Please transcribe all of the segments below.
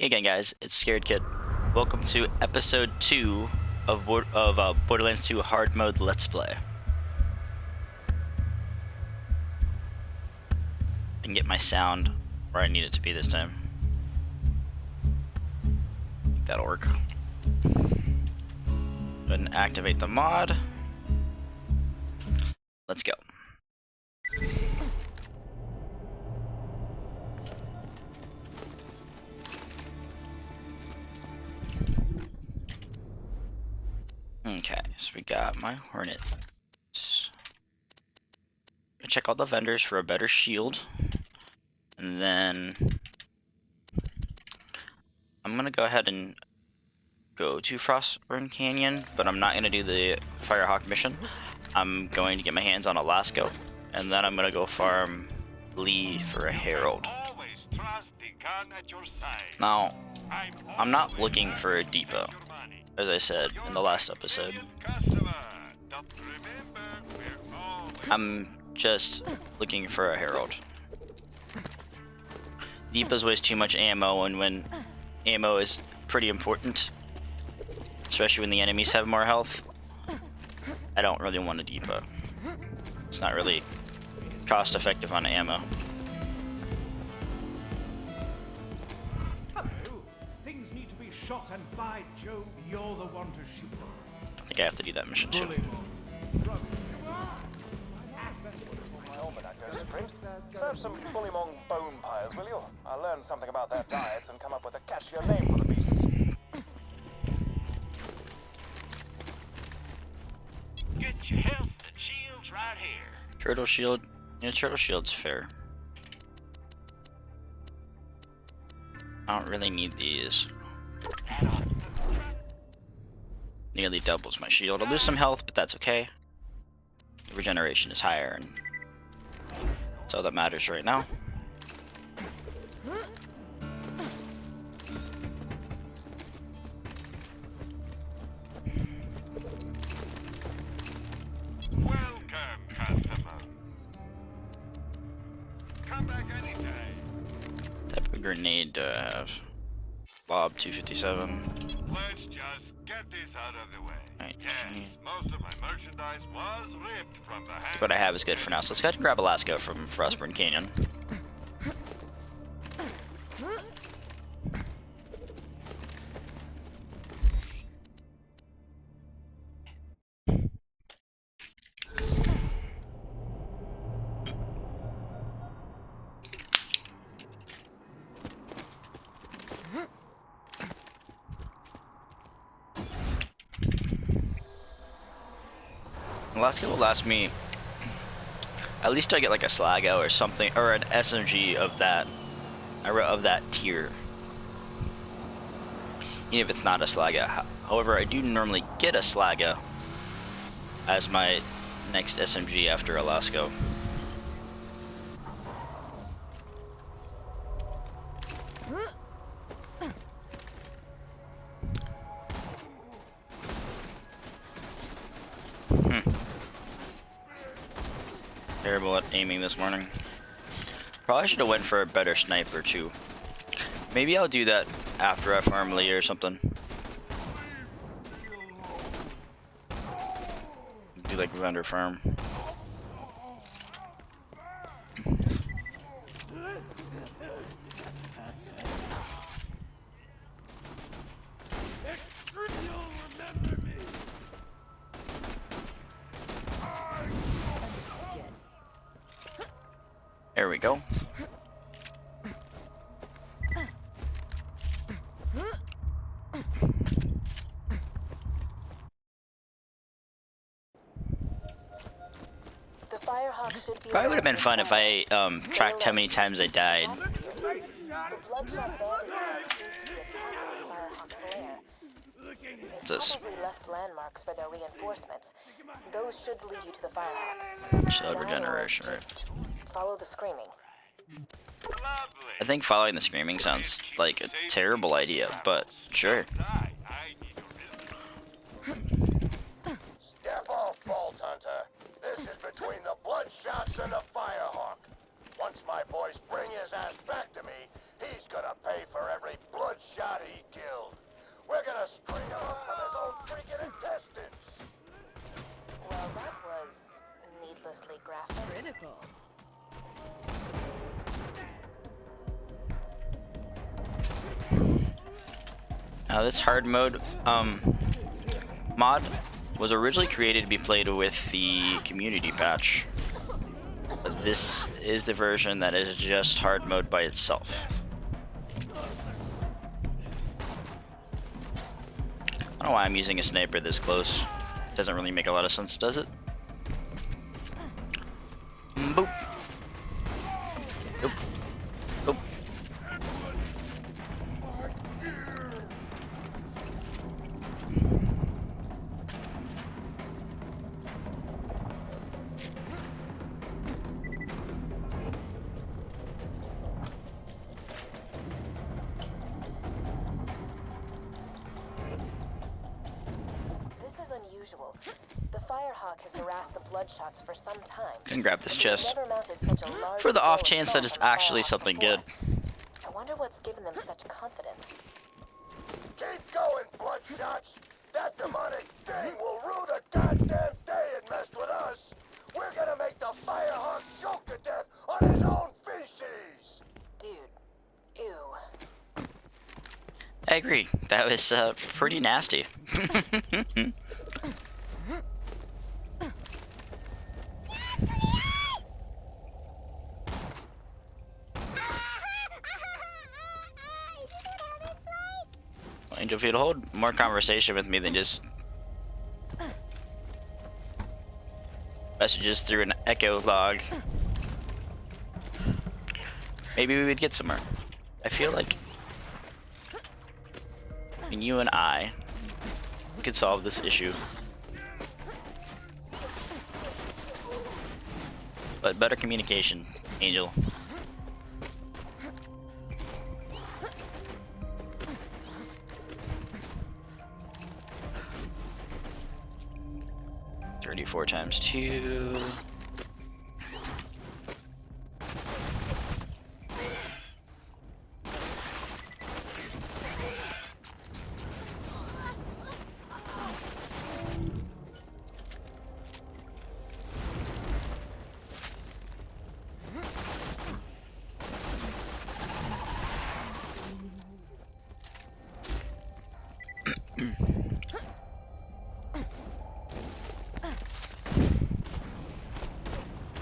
Hey again, guys, it's Scared Kid. Welcome to episode 2 of Borderlands 2 Hard Mode Let's Play. I can get my sound where I need it to be this time. I think that'll work. Go ahead and activate the mod. Let's go. Okay, so we got my Hornet. Check all the vendors for a better shield. And then I'm gonna go ahead and go to Frostburn Canyon, but I'm not gonna do the Firehawk mission. I'm going to get my hands on a Lasco, and then I'm gonna go farm Lee for a Herald. Now, I'm not looking for a depot, as I said in the last episode. I'm just looking for a Herald. Depots waste too much ammo, and when ammo is pretty important, especially when the enemies have more health, I don't really want a depot. It's not really cost effective on ammo. Hello. Things need to be shot, and by Jove, you're the one to shoot them. I think I have to do that mission too. Goes to print. Serve some bullymong bone piles, will you? I'll learn something about their diets and come up with a catchier name for the beasts. Get your health and shields right here. Turtle shield. Yeah, turtle shield's fair. I don't really need these. Nearly doubles my shield. I'll lose some health, but that's okay. Regeneration is higher, and that's all that matters right now. Welcome, customer. Come back anytime. Type of grenade do I have? Bob 257. Let's just get this out of the way. Right. Yes, most of my merchandise was ripped from the hand. What I have is good for now, so let's go ahead and grab a Lasco from Frostburn Canyon. Lasco will last me at least I get like a Slago or something, or an SMG of that tier. Even if it's not a Slago. However, I do normally get a Slago as my next SMG after a Lasco. Terrible at aiming this morning. Probably should have went for a better sniper too. Maybe I'll do that after I farm Lee or something. Do like vendor farm. There we go. The Firehawk should be. Probably would have been fun if I tracked how many times I died. The bloodshot bandit seems to be attacking the Firehawk's lair. They probably left landmarks for their reinforcements. Those should lead you to the Firehawk. Shield regeneration, right? Just follow the screaming. Lovely. I think following the screaming sounds like a terrible idea, but sure. I need your business. Step off, Vault Hunter. This is between the Bloodshots and the Firehawk. Once my boys bring his ass back to me, he's gonna pay for every blood straight off from his own freaking intestines. Well, that was needlessly graphic. Critical. Now this hard mode mod was originally created to be played with the community patch. But this is the version that is just hard mode by itself. I don't know why I'm using a sniper this close. Doesn't really make a lot of sense, does it? Boop. Boop. Boop. This is unusual. The Firehawk has harassed the Bloodshots for some time. Can grab this They've chest never mounted such a large for the off scale chance that assault it's on the actually Firehawk something before. good. I wonder what's given them such confidence. Keep going, Bloodshots. That demonic thing will rue the goddamn day it messed with us. We're gonna make the Firehawk choke to death on his own feces. Dude, ew. I agree. That was pretty nasty. Angel, if you'd hold more conversation with me than just messages through an echo log, maybe we would get somewhere. I feel like between you and I, we could solve this issue. But better communication, Angel. Four times 2.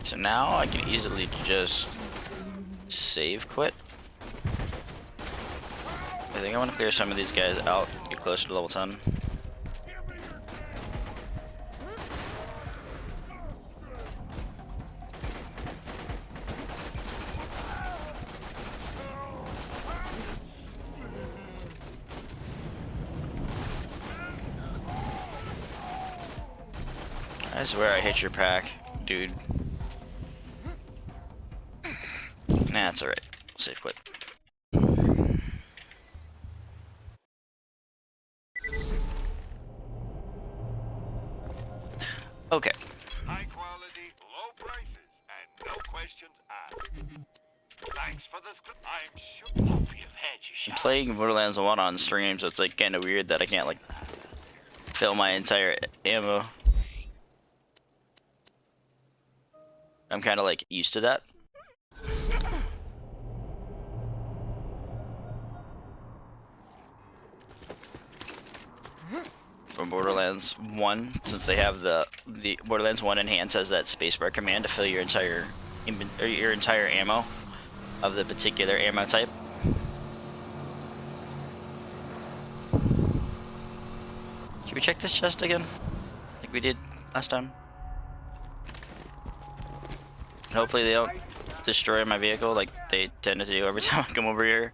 So now I can easily just save quit. I think I want to clear some of these guys out, get closer to level 10. I swear I hit your pack, dude. Nah, it's alright. Save quit. Okay. High quality, low prices, and no questions asked. Thanks for this. I'm sure. Hope you've had your I'm shot. playing Borderlands 1 on stream, so it's like kind of weird that I can't like fill my entire ammo. I'm kind of like used to that. From Borderlands 1, since they have the Borderlands 1 enhance has that spacebar command to fill your entire ammo of the particular ammo type. Should we check this chest again? Like we did last time. And hopefully they don't destroy my vehicle like they tend to do every time I come over here.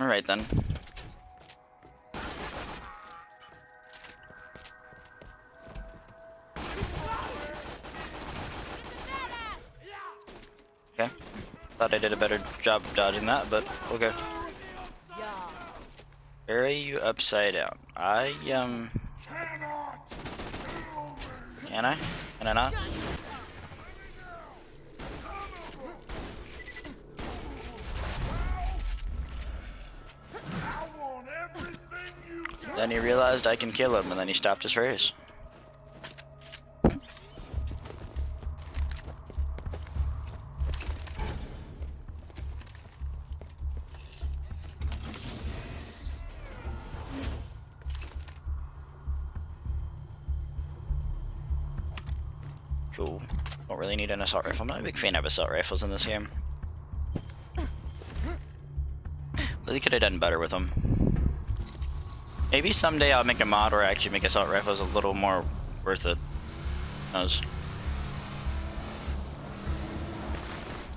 Alright then. Okay. Thought I did a better job of dodging that, but okay. Bury you upside down. I Can I? Can I not? Then he realized I can kill him, and then he stopped his race. Cool. Don't really need an assault rifle. I'm not a big fan of assault rifles in this game. But they could have done better with them. Maybe someday I'll make a mod where I actually make assault rifles a little more worth it. I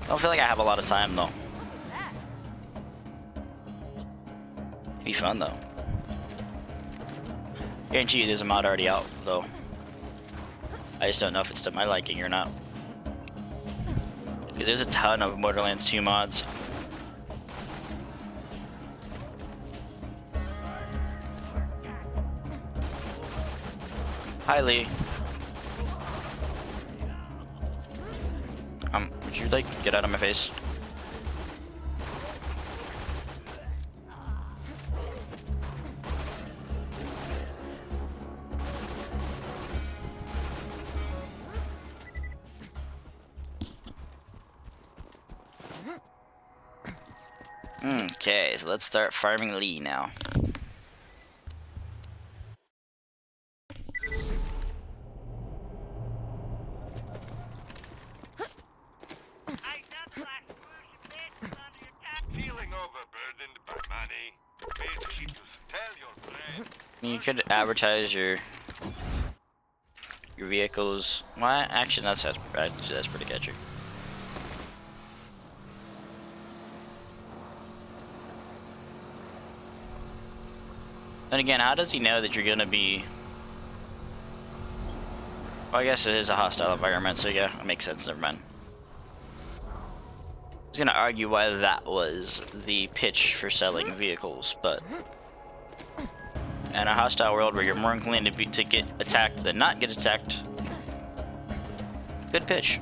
don't feel like I have a lot of time though. It'd be fun though. Guarantee you there's a mod already out though. I just don't know if it's to my liking or not. Because there's a ton of Borderlands 2 mods. Hi Lee. Would you like get out of my face? Okay, so let's start farming Lee now. Feeling overburdened by money? Beatrice, tell your friend. You could advertise your vehicles. What? Actually, that's pretty catchy. Then again, how does he know that you're gonna be? Well, I guess it is a hostile environment, so yeah, it makes sense. Never mind. I was gonna argue why that was the pitch for selling vehicles, but in a hostile world where you're more inclined to get attacked than not get attacked, good pitch.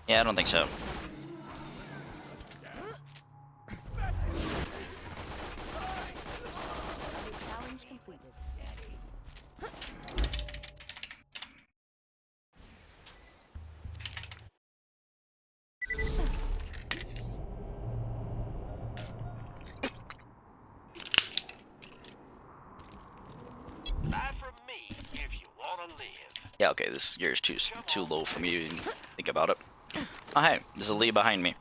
Yeah, I don't think so. Challenge completed. Buy from me if you want to live. Yeah, okay, this gear is too low for me to even think about it. Oh hey, there's a Lee behind me.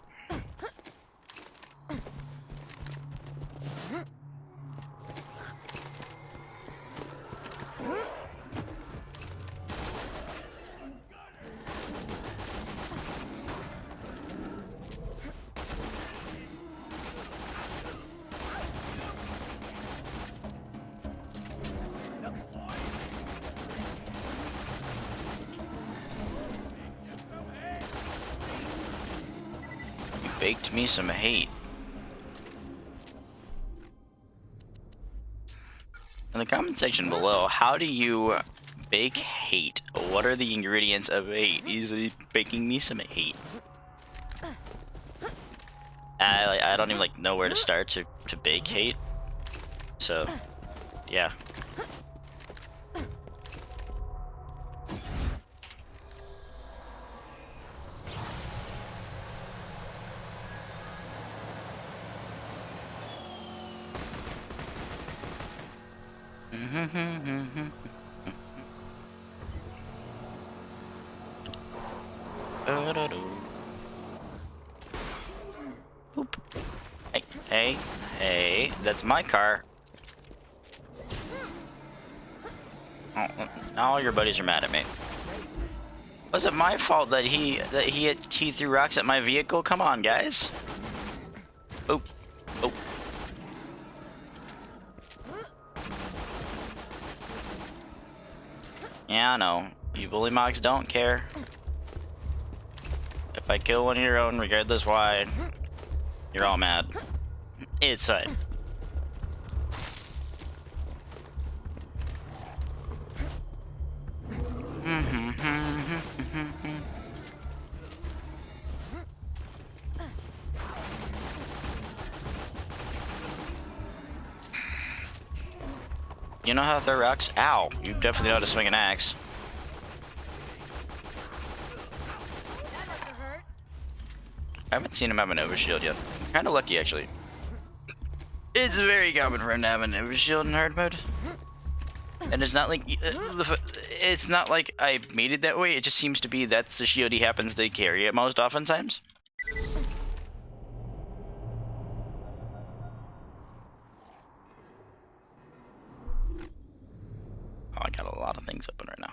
Baked me some hate. In the comment section below, how do you bake hate? What are the ingredients of hate? He's baking me some hate. I don't even know where to start to bake hate. So, yeah. Oop. Hey, that's my car. Oh, now all your buddies are mad at me. Was it my fault that he threw rocks at my vehicle? Come on, guys. Oop. Oh. Yeah, I know. You bully mogs don't care. if I kill one of your own, regardless why, you're all mad. It's fine. You know how to throw rocks? Ow! You definitely know how to swing an axe. I haven't seen him have an overshield yet. Kinda lucky, actually. It's very common for him to have an overshield in hard mode. And it's not like it's not like I made it that way. It just seems to be that's the shield he happens to carry at most oftentimes. Oh, I got a lot of things open right now.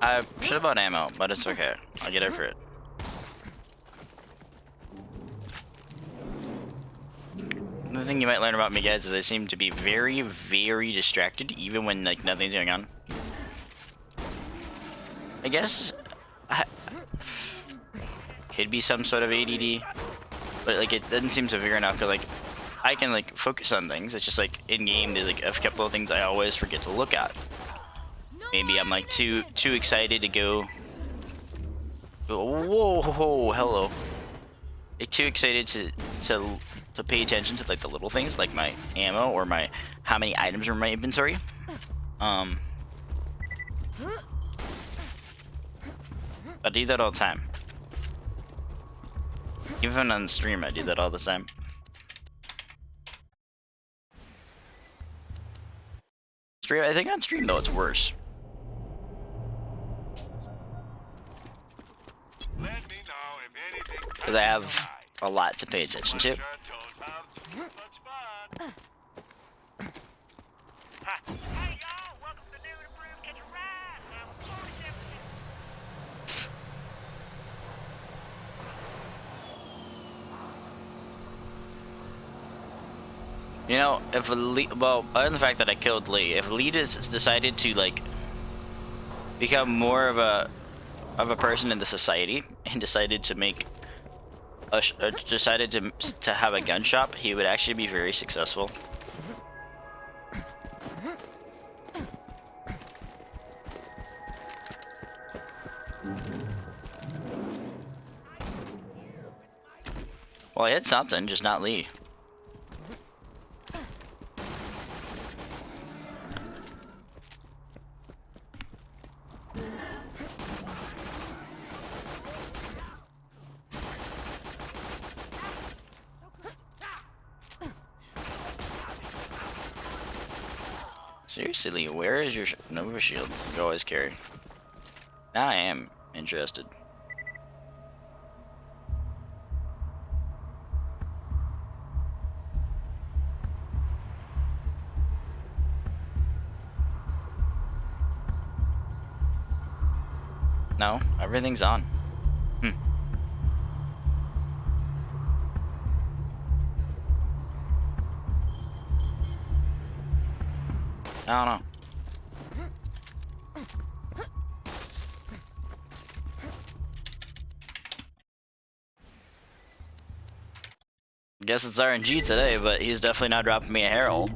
I should have bought ammo, but it's okay. I'll get over it. The thing you might learn about me, guys, is I seem to be very, very distracted, even when like nothing's going on. I guess could be some sort of ADD, but like it doesn't seem severe enough because like I can like focus on things. It's just like in game, there's like a couple of things I always forget to look at. Maybe I'm like too excited to go. Whoa, hello. Like too excited to pay attention to like the little things like my ammo or my how many items are in my inventory. I do that all the time. Even on stream, I do that all the time. Stream, I think on stream though it's worse. Because I have a lot to pay attention to. You know, if well, other than the fact that I killed Lee, if Lee has decided to like become more of a person in the society and decided to make decided to have a gun shop, he would actually be very successful. Well, I had something, just not Lee. Seriously, where is your Nova Shield you always carry? Now I am interested. No, everything's on. I don't know. Guess it's RNG today, but he's definitely not dropping me a Herald.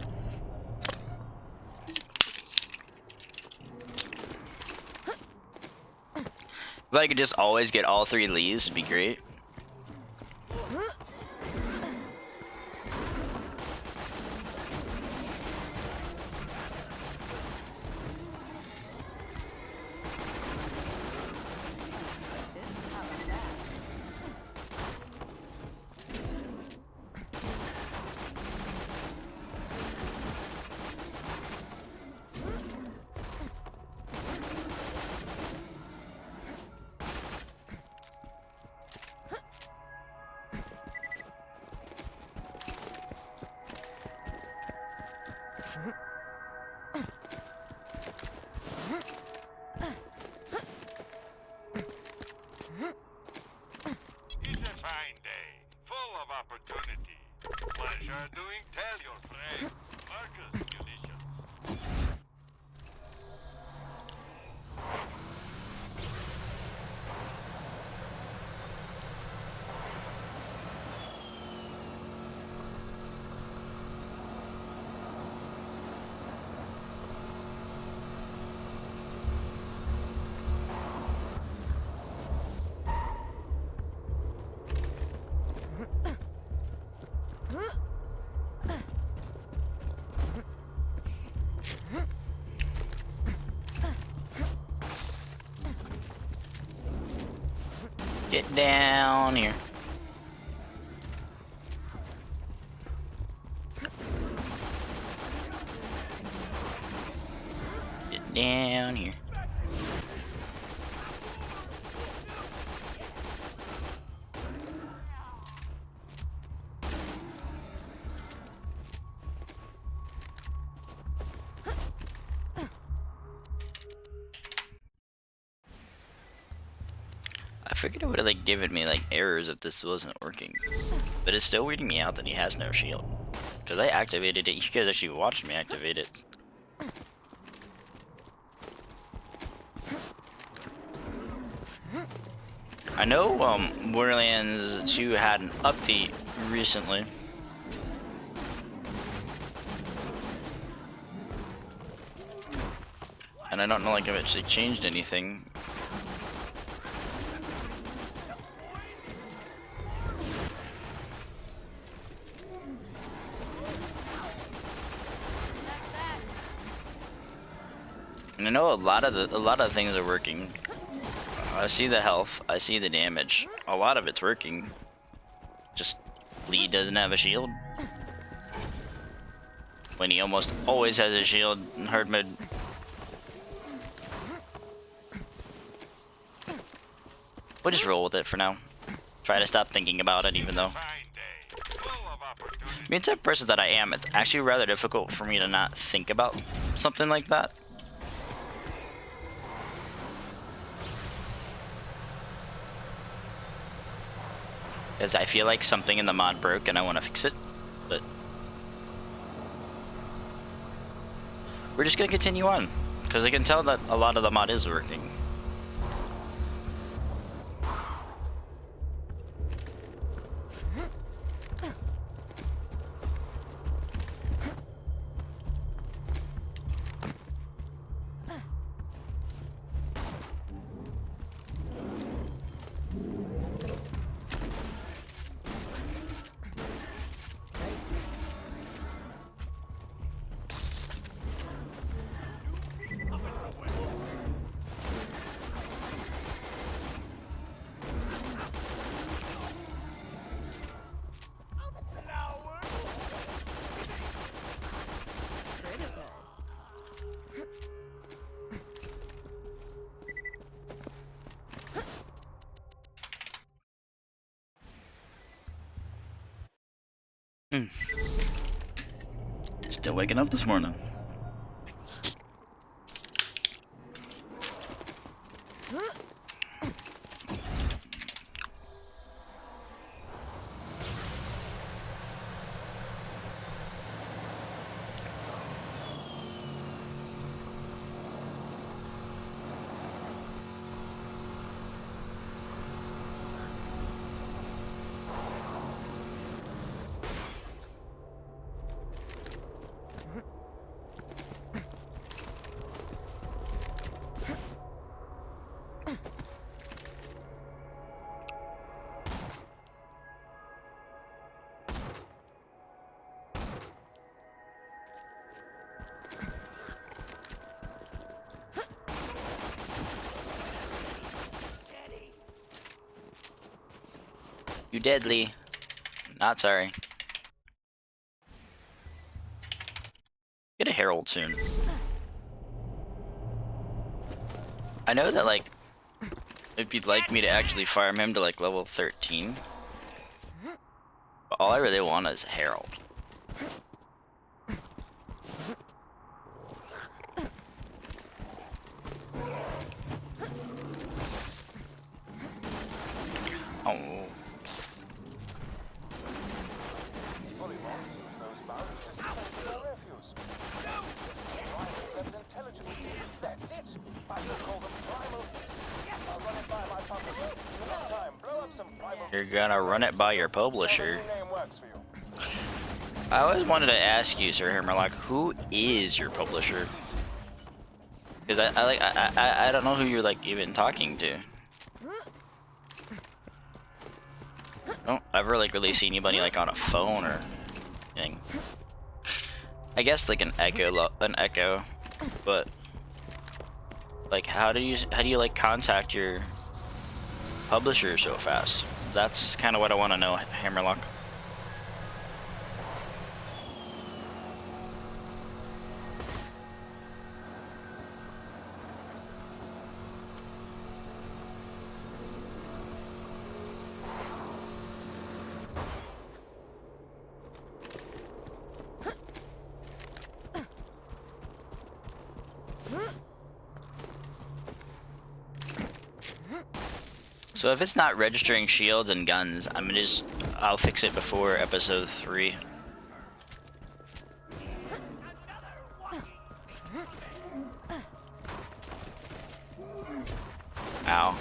If I could just always get all 3 Lees, it'd be great. It's a fine day, full of opportunity. Pleasure doing tell your friend. Marcus munitions. Get down here. Get down here. I figured it would have like given me like errors if this wasn't working, but it's still weirding me out that he has no shield. Cause I activated it. You guys actually watched me activate it. I know Borderlands 2 had an update recently. And I don't know like if it actually changed anything. And I know a lot of the things are working. I see the health, I see the damage. A lot of it's working. Just Lee doesn't have a shield. When he almost always has a shield in hard mode. We'll just roll with it for now. Try to stop thinking about it even though. Fine day, full of opportunity. Being the type of person that I am, it's actually rather difficult for me to not think about something like that. Because I feel like something in the mod broke and I want to fix it, but we're just gonna continue on because I can tell that a lot of the mod is working. Still waking up this morning. You deadly. Not sorry. Get a herald soon. I know that like if you'd like me to actually farm him to like level 13. But all I really want is a herald. Oh. Bullywugs use those mounds to dispose of their refuse. Primal-level intelligence. That's it. I shall call them primal beasts. I'll run it by my publisher. In the meantime, blow up some primal You're beasts. gonna run it by your publisher. See if the new name works for you. I always wanted to ask you, Sir Hammerlock, who is your publisher? Because I don't know who you're like even talking to. I don't ever like really see anybody like on a phone or anything. I guess like an echo, but like how do you like contact your publisher so fast? That's kind of what I want to know, Hammerlock. So if it's not registering shields and guns, I'll fix it before episode 3. Ow.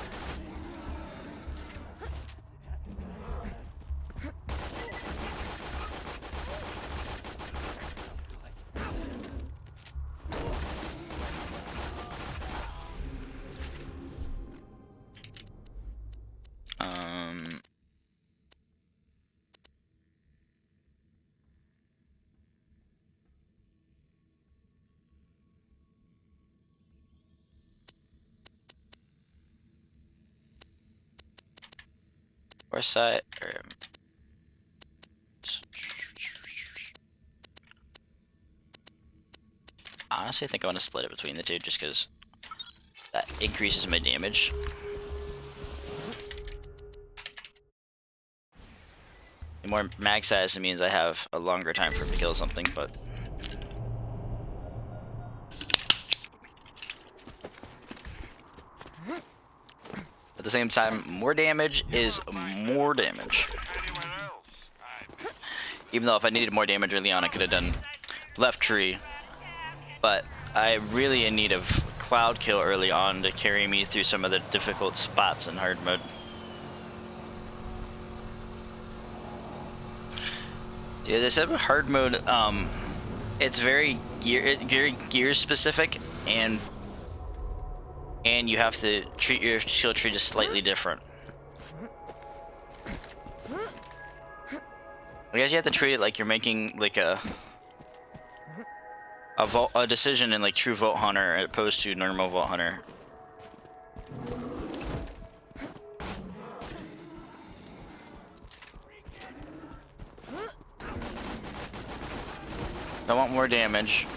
West side. Honestly, I think I want to split it between the two just because that increases my damage. The more mag size, it means I have a longer time for him to kill something, but at the same time, more damage is more damage. Even though if I needed more damage early on, I could have done left tree. But I really in need of cloud kill early on to carry me through some of the difficult spots in hard mode. Yeah, this type of hard mode, it's very gear specific, and you have to treat your shield tree just slightly different. I guess you have to treat it like you're making like a decision in like true Vault Hunter as opposed to normal Vault Hunter. I want more damage,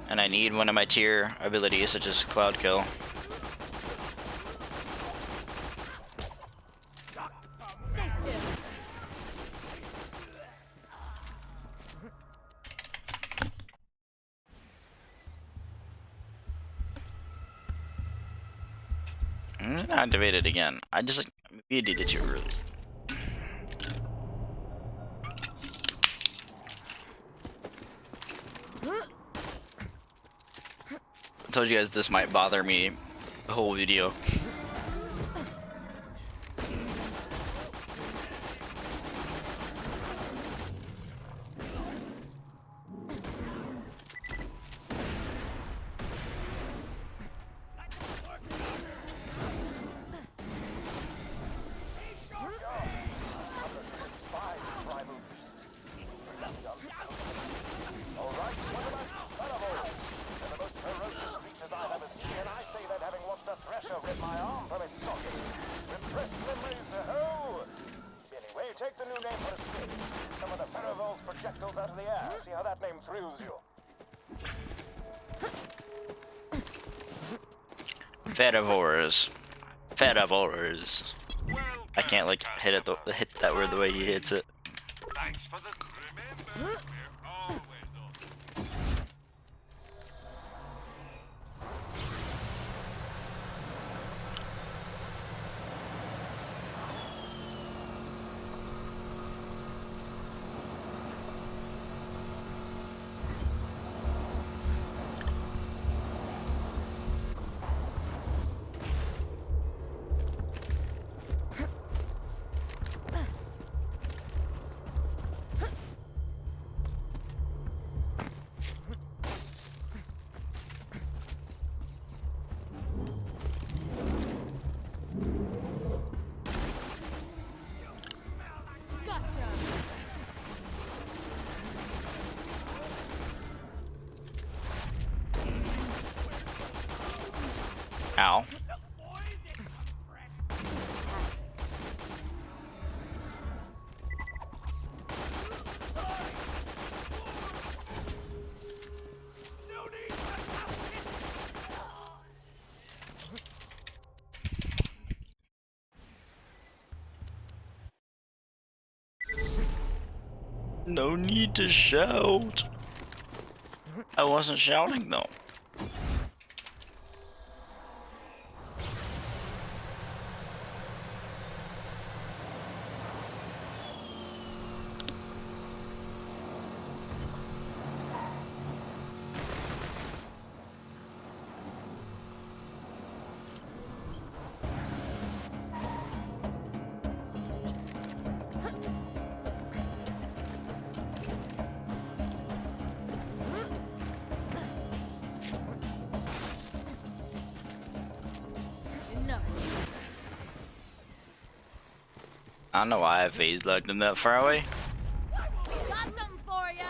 and I need one of my tier abilities such as Cloud Kill. Stay still. I'm gonna activate it again. I just like maybe I did it too early. I told you guys this might bother me the whole video. Take the new name for a spin. Some of the Farmville's projectiles out of the air. See how that name thrills you. Fedivores. Fedivores. I can't like hit that word the way he hits it. Thanks for the remember. We're always on. No need to shout. I wasn't shouting though. I don't know why I phase logged him that far away. Got something for ya.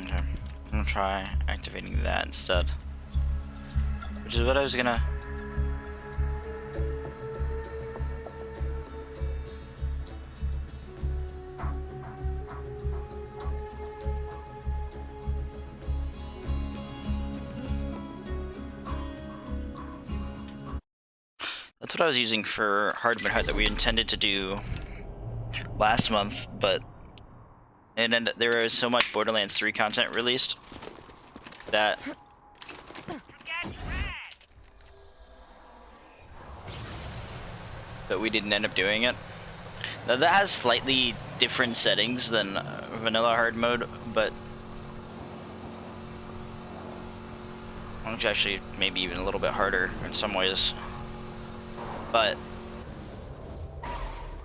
Okay, I'm gonna try activating that instead. Which is what I was gonna. That's what I was using for Hard Mode Hut that we intended to do last month, but there was so much Borderlands 3 content released that we didn't end up doing it. Now that has slightly different settings than vanilla hard mode, but it's actually maybe even a little bit harder in some ways. But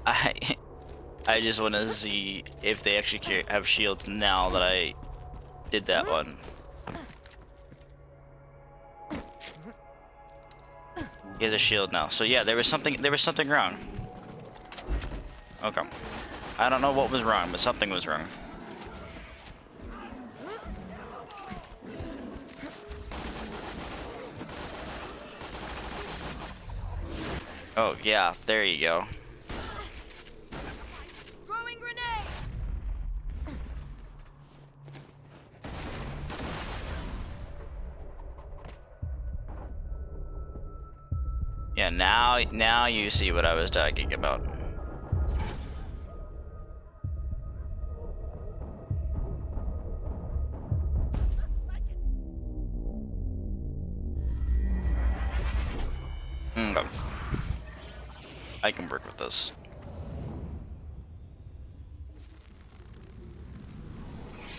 I just want to see if they actually have shields now that I did that one. He has a shield now. So yeah, there was something wrong. Okay. I don't know what was wrong, but something was wrong. Oh yeah, there you go. Throwing grenade. Yeah, now you see what I was talking about. Okay. I can work with this.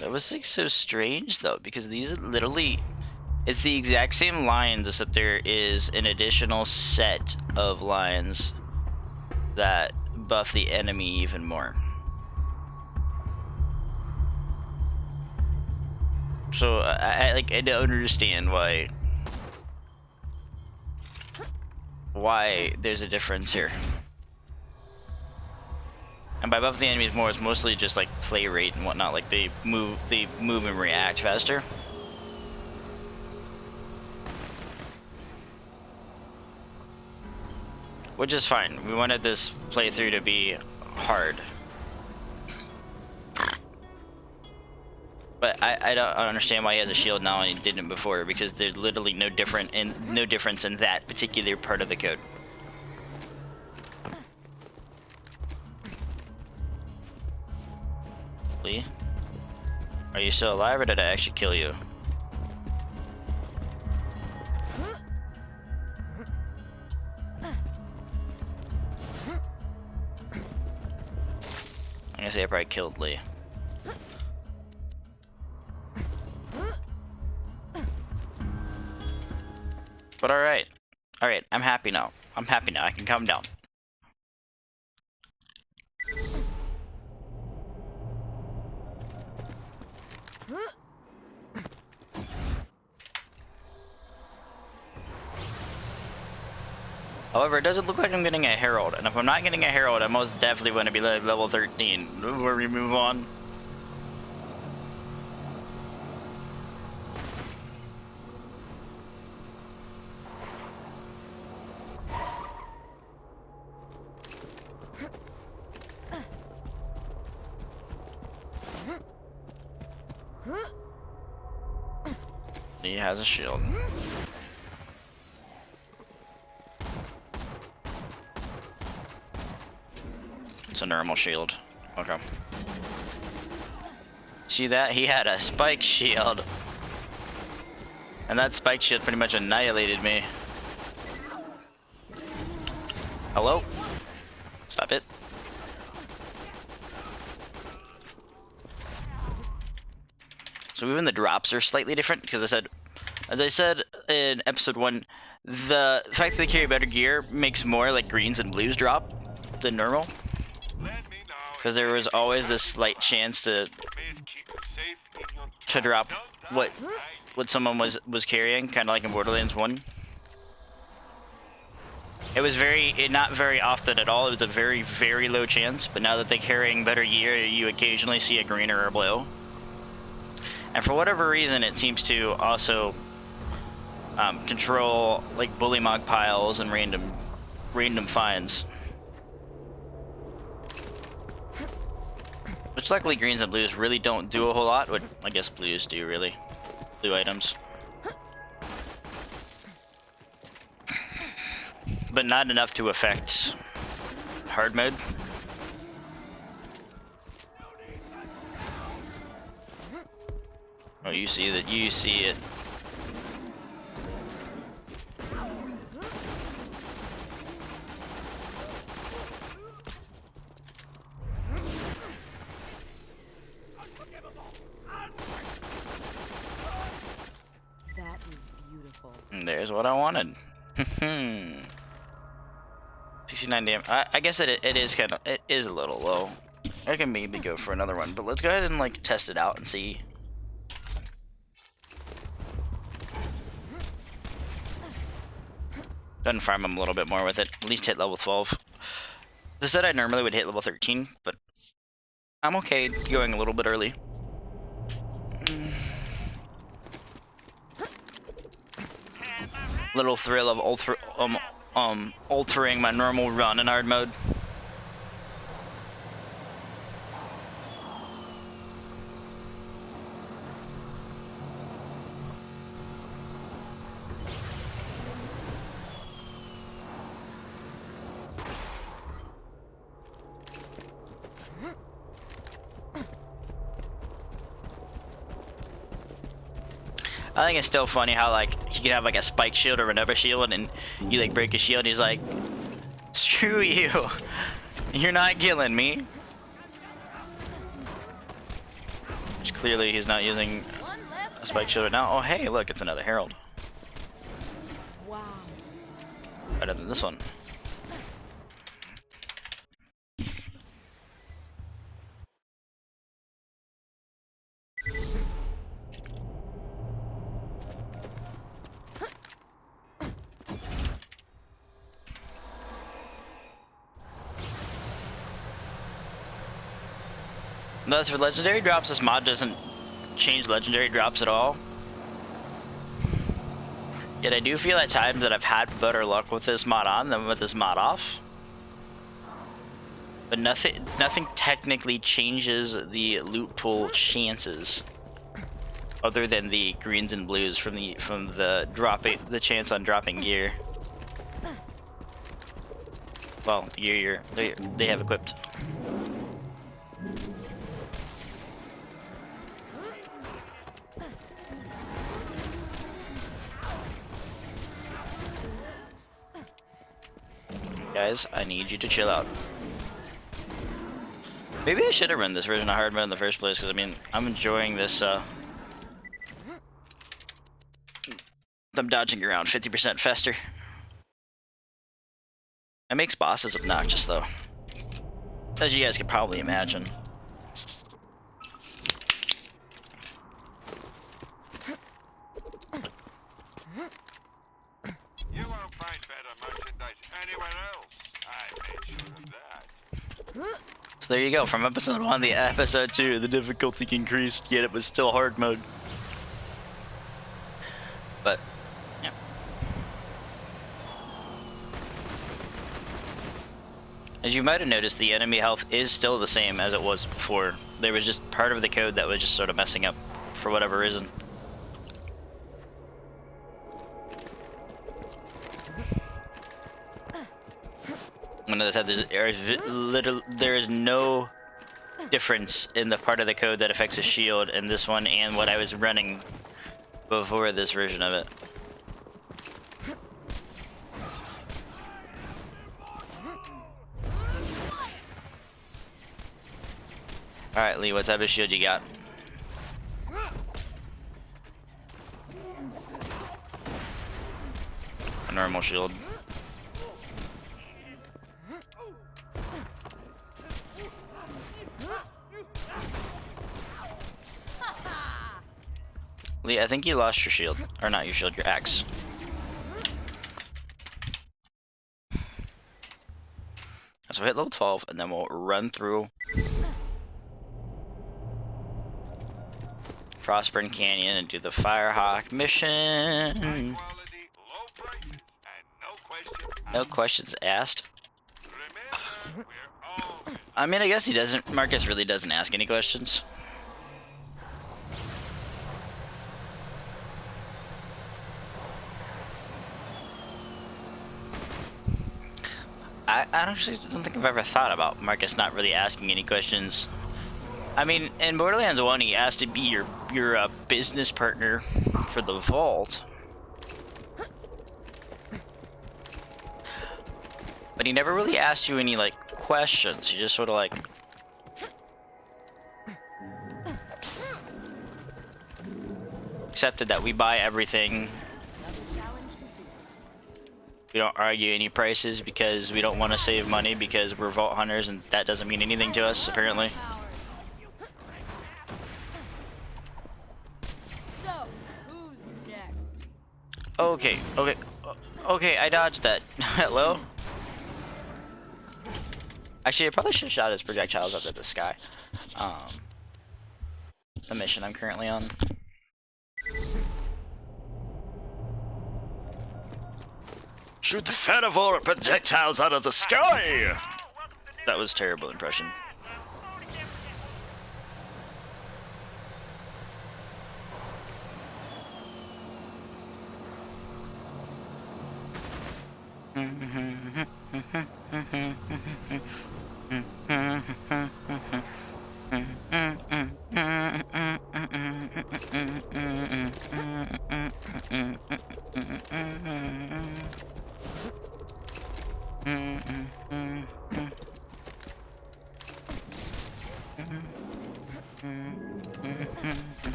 That was like so strange though, because these are literally, it's the exact same lines except there is an additional set of lines that buff the enemy even more. So I don't understand why there's a difference here. And by buff the enemies more, it's mostly just like play rate and whatnot. Like they move and react faster. Which is fine. We wanted this playthrough to be hard. But I don't understand why he has a shield now and he didn't before, because there's literally no difference in that particular part of the code. Lee? Are you still alive or did I actually kill you? I'm gonna say I probably killed Lee. But alright. Alright, I'm happy now. I'm happy now. I can calm down. However, it doesn't look like I'm getting a Herald, and if I'm not getting a Herald, I'm most definitely going to be like level 13. Where we move on. He has a shield. It's a normal shield. Okay. See that? He had a spike shield. And that spike shield pretty much annihilated me. Hello? Stop it. So even the drops are slightly different because as I said in episode 1, the fact that they carry better gear makes more like greens and blues drop than normal. Because there was always this slight chance to drop what someone was carrying, kind of like in Borderlands 1. It was not very often at all. It was a very, very low chance. But now that they're carrying better gear, you occasionally see a green or a blue. And for whatever reason, it seems to also control like bullymog piles and random finds. Which luckily greens and blues really don't do a whole lot, but I guess blues do really. Blue items. But not enough to affect hard mode. Oh, you see that? You see it. That is beautiful. And there's what I wanted. 69 damage. I guess it is it is a little low. I can maybe go for another one, but let's go ahead and like test it out and see. Then farm him a little bit more with it. At least hit level 12. As I said, I normally would hit level 13, but I'm okay going a little bit early. Little thrill of altering my normal run in hard mode. I think it's still funny how like he could have like a spike shield or another shield and you like break his shield and he's like, screw you, you're not killing me. Which clearly he's not using a spike shield right now. Oh hey, look, it's another Herald. Wow. Better than this one. As for legendary drops, this mod doesn't change legendary drops at all. Yet I do feel at times that I've had better luck with this mod on than with this mod off. But nothing technically changes the loot pool chances, other than the greens and blues from the chance on dropping gear. Well, the gear they have equipped. Guys, I need you to chill out. Maybe I should have run this version of hard mode in the first place, because I mean, I'm enjoying this, them dodging around 50% faster. It makes bosses obnoxious, though. As you guys can probably imagine. You won't find better merchandise anywhere else. I made sure of that. So there you go, from episode 1 to episode 2, the difficulty increased, yet it was still hard mode. But, yeah. As you might have noticed, the enemy health is still the same as it was before. There was just part of the code that was just sort of messing up for whatever reason. When I said there is no difference in the part of the code that affects a shield in this one and what I was running before this version of it. Alright, Lee, what type of shield you got? A normal shield. Lee, I think you lost your shield. Or not your shield, your axe. So we'll hit level 12 and then we'll run through Frostburn Canyon and do the Firehawk mission. Quality, low prices, and No questions asked. Remember, we're all I mean, I guess he doesn't. Marcus really doesn't ask any questions. I actually don't think I've ever thought about Marcus not really asking any questions. I mean, in Borderlands 1, he asked to be your business partner for the vault. But he never really asked you any, like, questions. He just sort of, like... accepted that we buy everything. We don't argue any prices because we don't want to save money because we're vault hunters and that doesn't mean anything to us, apparently. So, who's next? Okay, okay, I dodged that. Hello? Actually, I probably should have shot his projectiles up at the sky. The mission I'm currently on. Shoot the Farmville projectiles out of the sky! That was a terrible impression.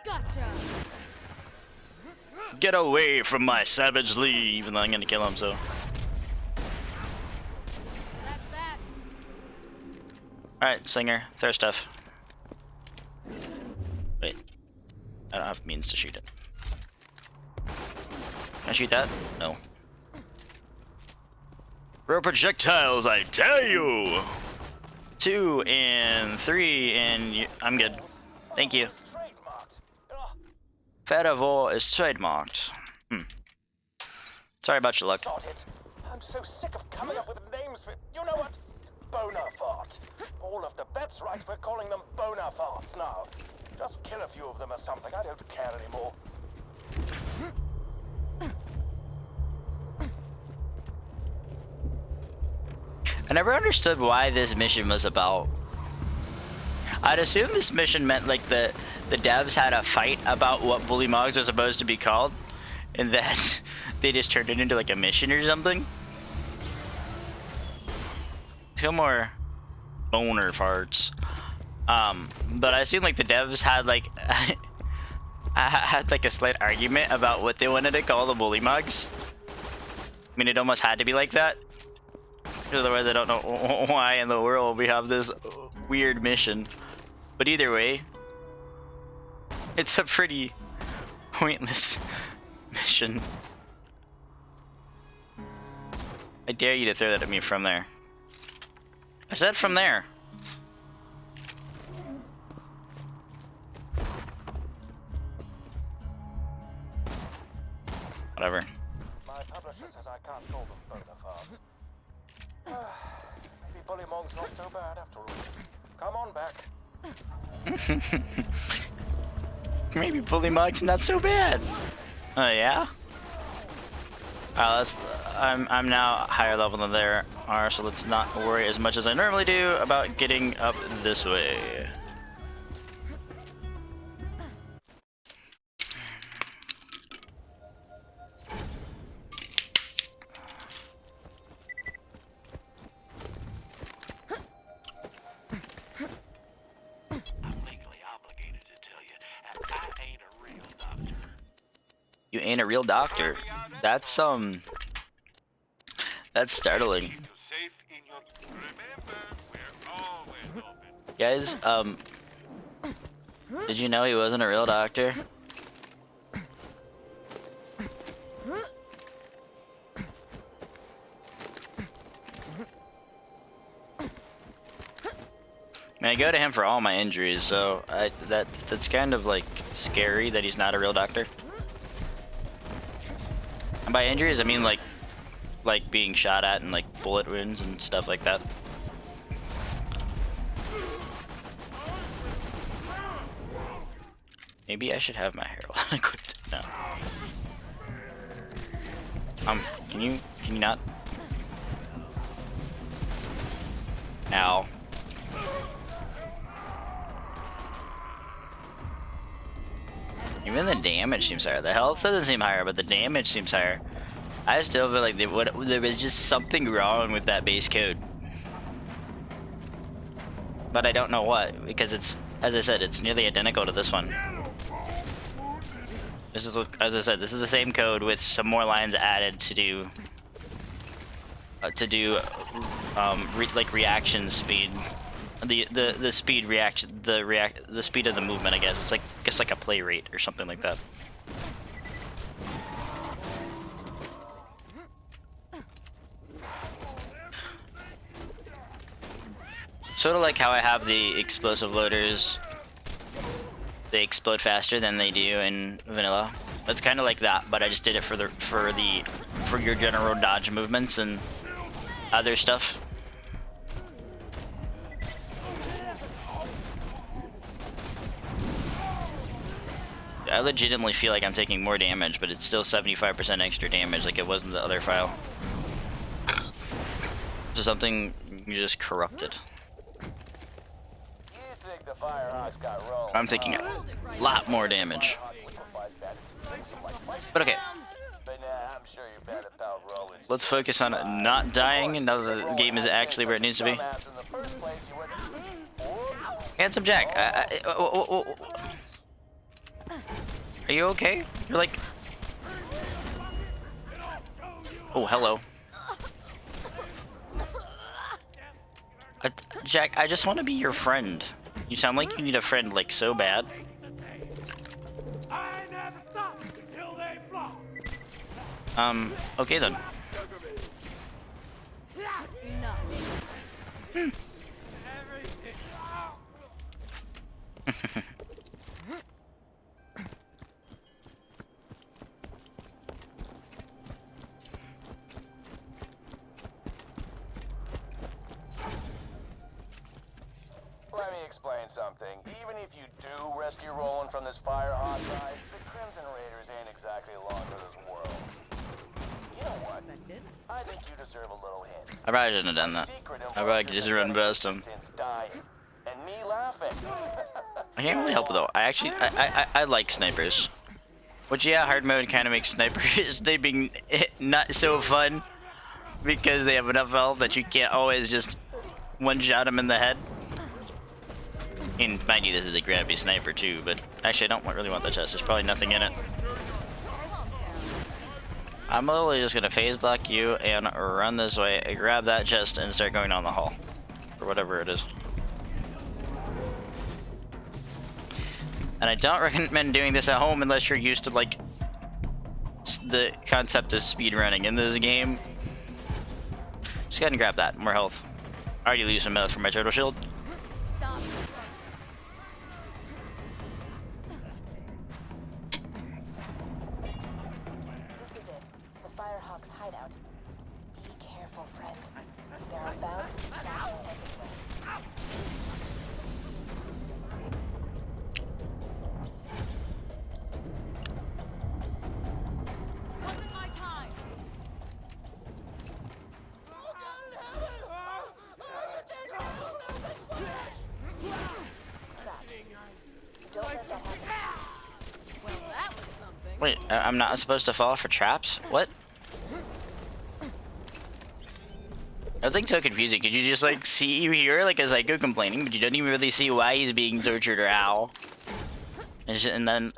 Gotcha. Get away from my savage Lee, even though I'm gonna kill him, so. That's that. Alright, Singer, throw stuff. Wait. I don't have means to shoot it. Can I shoot that? No. Throw projectiles, I dare you! 2 and 3 and I'm good. Thank you. Trademarked. Ugh, Farmville is trademarked. Sorry about your luck. sod it. I'm so sick of coming up with names for... You know what? Bonafart. All of the bets right, we're calling them Bonafarts now. Just kill a few of them or something. I don't care anymore. I never understood why this mission was about. I'd assume this mission meant like the devs had a fight about what Bully Mogs was supposed to be called, and then they just turned it into like a mission or something. Two more boner farts. But I assume like the devs had like I had like a slight argument about what they wanted to call the bully mugs. I mean, it almost had to be like that. Otherwise, I don't know why in the world we have this weird mission. But either way, it's a pretty pointless mission. I dare you to throw that at me from there. I said from there. Whatever. My publisher says I can't call them boner farts. Maybe bullymong's not so bad after all. Come on back. Maybe bullymong's not so bad. Oh yeah. I'm now higher level than they are, so let's not worry as much as I normally do about getting up this way. You ain't a real doctor. That's startling. Guys, did you know he wasn't a real doctor? I mean, I go to him for all my injuries, so that's kind of like scary that he's not a real doctor. And by injuries, I mean like being shot at and like bullet wounds and stuff like that. Maybe I should have my hair equipped. No. Can you not? Ow. Even the damage seems higher. The health doesn't seem higher, but the damage seems higher. I still feel like there was just something wrong with that base code. But I don't know what, because it's, as I said, it's nearly identical to this one. This is, as I said, this is the same code with some more lines added to do like reaction speed. The speed reaction, the speed of the movement, I guess. It's like a play rate or something like that. Sort of like how I have the explosive loaders. They explode faster than they do in vanilla. It's kind of like that, but I just did it for your general dodge movements and other stuff. I legitimately feel like I'm taking more damage, but it's still 75% extra damage like it was in the other file. So something just corrupted. I'm taking a lot more damage. But okay. Let's focus on not dying now that the game is actually where it needs to be. Handsome Jack, are you okay? You're like... Oh, hello. Jack, I just want to be your friend. You sound like you need a friend, like, so bad. Okay then. Let me explain something. Even if you do rescue Roland from this fire hog ride, the Crimson Raiders ain't exactly long for this world. You know what? I think you deserve a little hint. I probably shouldn't have done that. I probably could just run past him. And me laughing. I can't really help it though. I like snipers. Which, yeah, hard mode kind of makes sniping not so fun because they have enough health that you can't always just one-shot them in the head. And mind you, this is a grabby sniper too, but actually I don't really want the chest. There's probably nothing in it. I'm literally just gonna phase lock you and run this way, grab that chest, and start going down the hall. Or whatever it is. And I don't recommend doing this at home unless you're used to like the concept of speed running in this game. Just go ahead and grab that. More health. I already lose some health from my turtle shield. Stop. This is it. The Firehawk's hideout. Be careful, friend. There are bound to be traps everywhere. Wasn't my time. Traps. Don't let that happen to you. Well, that was something. Wait, I'm not supposed to fall for traps? What? That's like so confusing. Could you just like see you hear like a psycho complaining, but you don't even really see why he's being tortured or how? And then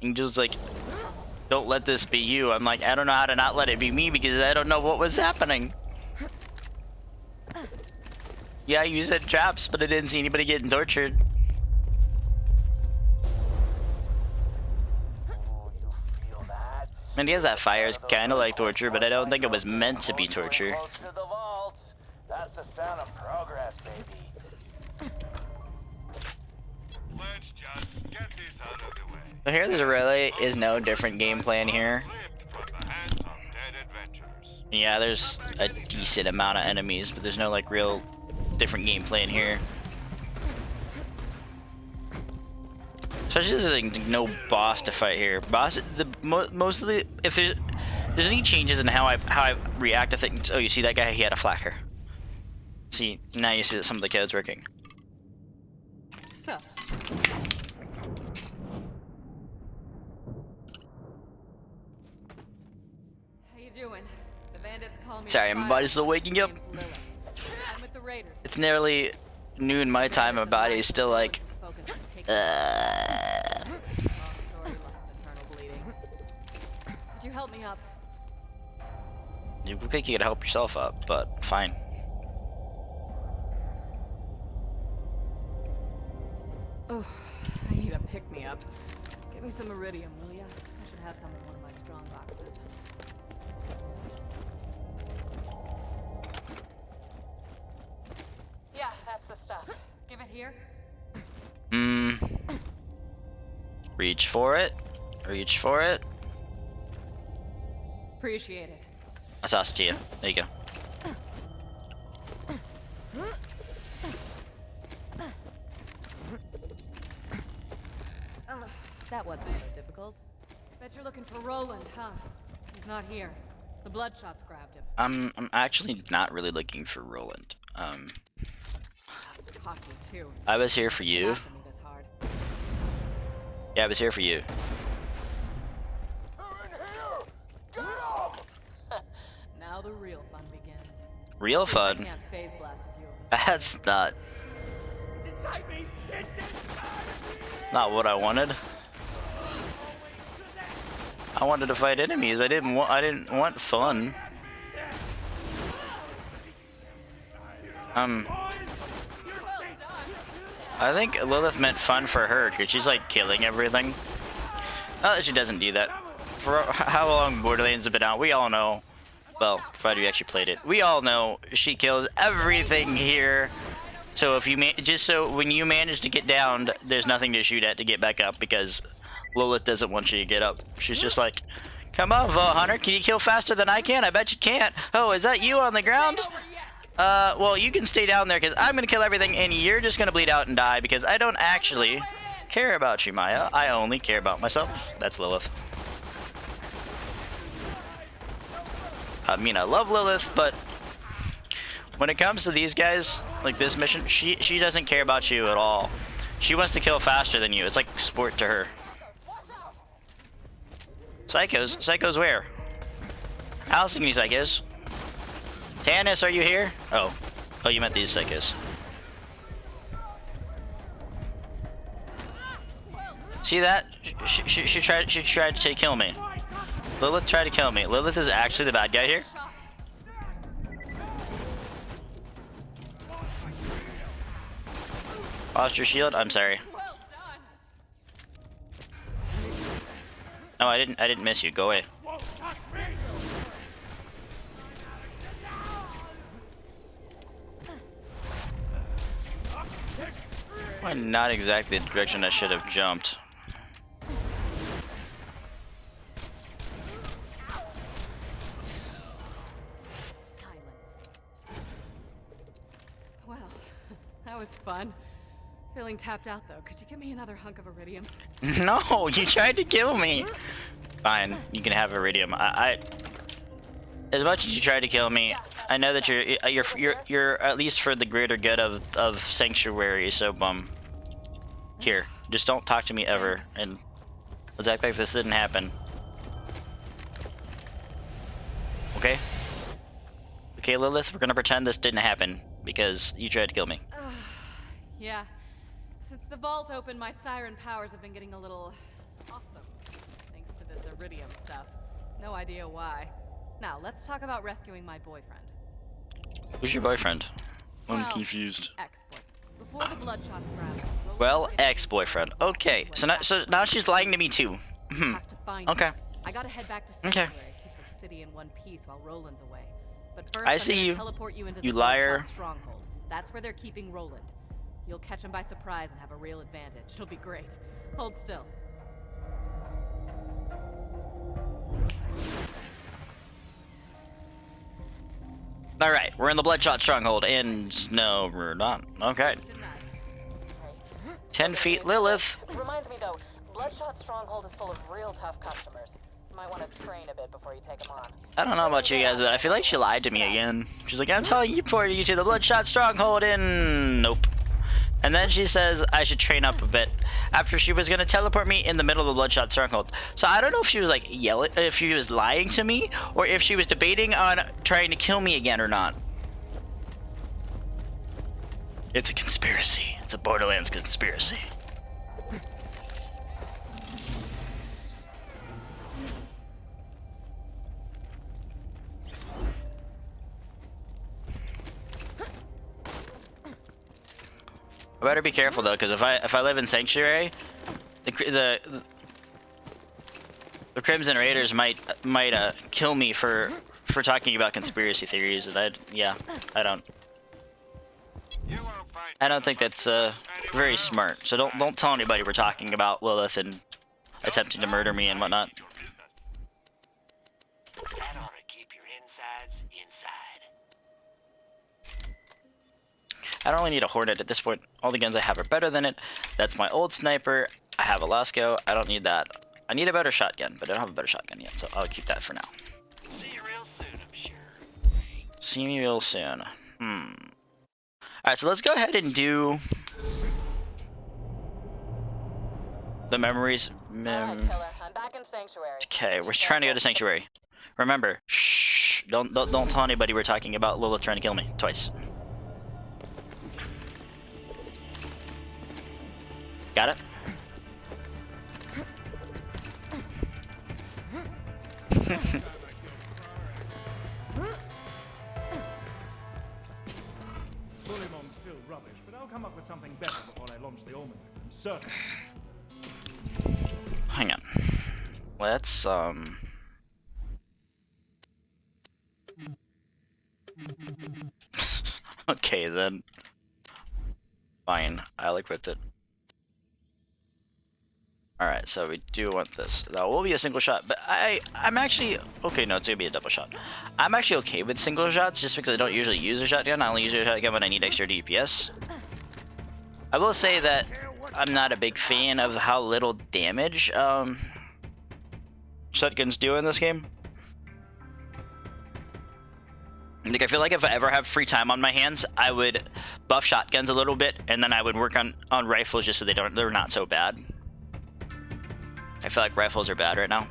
you just like, don't let this be you. I'm like, I don't know how to not let it be me because I don't know what was happening. Yeah, you said traps, but I didn't see anybody getting tortured. Ooh, you feel that? And yes, that fire is kind of like torture, but I don't think it was meant to be Closer and torture. closer to the vault. That's the sound of progress, baby. Let's just get this out of the way. So here there's really is no different game plan here. Ripped from the hands of dead adventurers. Yeah, there's a decent amount of enemies, but there's no like real different game plan here. Especially there's like no boss to fight here. Boss, most of the if there's any changes in how I react to things. Oh, you see that guy? He had a flacker. See, now you see that some of the code's working. So, how you doing? The bandits call me. Sorry, my body's still waking up. Name's Lilith. I'm with the Raiders. It's nearly noon my time. My body's still like. Focus on taking long story, lots of internal bleeding. Could you help me up? You look like you could help yourself up, but fine. Oh, I need a pick-me-up. Get me some iridium, will ya? I should have some in one of my strong boxes. Yeah, that's the stuff. Give it here. Reach for it. Reach for it. Appreciate it. I'll toss it to you. There you go. That wasn't so difficult. Bet you're looking for Roland, huh? He's not here. The Bloodshots grabbed him. I'm actually not really looking for Roland. Cocky, too. I was here for Get you. after me this hard. Yeah, I was here for you. They're in here! Get 'em! Now the real fun begins. Real See if I fun. can't phase blast a few of them. That's not what I wanted. I wanted to fight enemies. I didn't want fun. I think Lilith meant fun for her because she's like killing everything. Not that she doesn't do that. For how long Borderlands has been out, we all know. Well, provided you actually played it, we all know she kills everything here. So if you when you manage to get downed, there's nothing to shoot at to get back up because Lilith doesn't want you to get up. She's just like, come on, Vault Hunter, can you kill faster than I can? I bet you can't. Oh, is that you on the ground? Well, you can stay down there because I'm gonna kill everything and you're just gonna bleed out and die because I don't actually care about you, Maya. I only care about myself. That's Lilith. I mean, I love Lilith, but when it comes to these guys, like this mission, she doesn't care about you at all. She wants to kill faster than you. It's like sport to her. Watch out! Psychos? Psychos where? Allison, you psychos. Tannis, are you here? Oh. Oh, you meant these psychos. See that? She tried to kill me. Lilith tried to kill me. Lilith is actually the bad guy here. Lost your shield? I'm sorry. No, I didn't miss you. Go away. Well, not exactly the direction I should have jumped. Silence. Well, that was fun. Feeling tapped out though. Could you give me another hunk of iridium? No, you tried to kill me. Fine, you can have iridium. I as much as you tried to kill me, I know that you're at least for the greater good of Sanctuary. So here, just don't talk to me ever, and let's act like this didn't happen. Okay? Okay, Lilith, we're gonna pretend this didn't happen because you tried to kill me. Yeah. Since the vault opened, my siren powers have been getting a little awesome. Thanks to this iridium stuff. No idea why. Now, let's talk about rescuing my boyfriend. Who's your boyfriend? I'm Well, confused. Ex-boyfriend. Before the bloodshots grabbed him, Roland Well, was able to ex-boyfriend. find Okay, him. so now she's lying to me too. Have to find Okay. him. I gotta head back to Okay. Sanctuary, keep the city in one piece while Roland's away. But first, I I'm see gonna you. teleport you into You the liar. Bloodshot stronghold. That's where they're keeping Roland. You'll catch him by surprise and have a real advantage. It'll be great. Hold still. All right, we're in the Bloodshot Stronghold, and no, we're not. Okay. Denied. 10 feet, Lilith. Reminds me though, Bloodshot Stronghold is full of real tough customers. You might want to train a bit before you take them on. I don't know about you guys, but I feel like she lied to me again. She's like, I'm telling you, porting you to the Bloodshot Stronghold, and nope. And then she says I should train up a bit after she was gonna teleport me in the middle of the Bloodshot Stronghold. So I don't know if she was like yelling, if she was lying to me, or if she was debating on trying to kill me again or not. It's a conspiracy. It's a Borderlands conspiracy. I better be careful though, because if I live in Sanctuary, the Crimson Raiders might kill me for talking about conspiracy theories, and I don't think that's very smart. So don't tell anybody we're talking about Lilith and attempting to murder me and whatnot. That ought to keep your insides inside. I don't really need a Hornet at this point. All the guns I have are better than it. That's my old sniper. I have a Lasco. I don't need that. I need a better shotgun, but I don't have a better shotgun yet, so I'll keep that for now. See you real soon, I'm sure. See me real soon. Alright, so let's go ahead and do the memories. Alright, killer. I'm back in Sanctuary. Okay, we're trying to go to Sanctuary. Remember, shh, don't tell anybody we're talking about Lilith trying to kill me twice. Got it? Bullymon's still rubbish, but I'll come up with something better before I launch the almanac. I'm certain. Hang on. Let's okay then. Fine, I'll equip it. Alright, so we do want this. That will be a single shot, but I'm actually okay. No, it's gonna be a double shot. I'm actually okay with single shots just because I don't usually use a shotgun. I only use a shotgun when I need extra DPS. I will say that I'm not a big fan of how little damage shotguns do in this game. Like, I feel like if I ever have free time on my hands, I would buff shotguns a little bit, and then I would work on rifles just so they're not so bad. I feel like rifles are bad right now.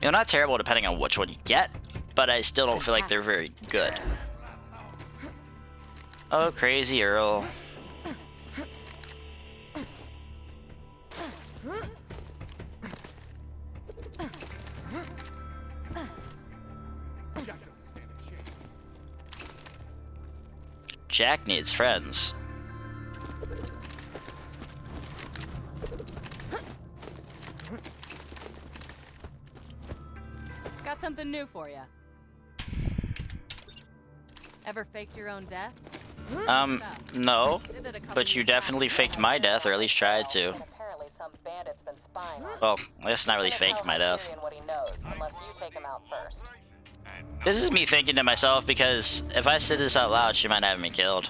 They're not terrible depending on which one you get, but I still don't feel like they're very good. Oh, crazy Earl. Jack doesn't stand a chance. Jack needs friends. Got something new for you. Ever faked your own death? No. But you definitely faked my death, or at least tried to. And apparently some bandit's been spying on him. Well, I guess not really He's gonna faked tell my death. Hyperion what he knows, unless you take him out first. This is me thinking to myself, because if I said this out loud, she might have me killed.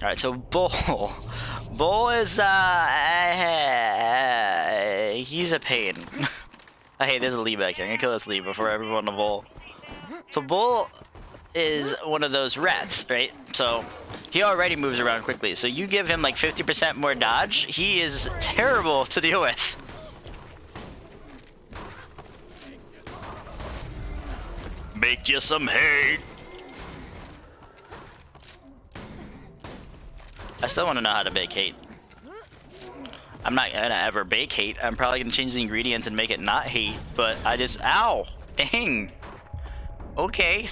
Alright, so Bull. Bull is, he's a pain. Hey, there's a Lee back here. I'm gonna kill this Lee before everyone to Bull. So Bull is one of those rats, right? So he already moves around quickly. So you give him like 50% more dodge, he is terrible to deal with. Make you some hate. I still want to know how to bake hate. I'm not gonna ever bake hate. I'm probably gonna change the ingredients and make it not hate, but I just, ow, dang. Okay.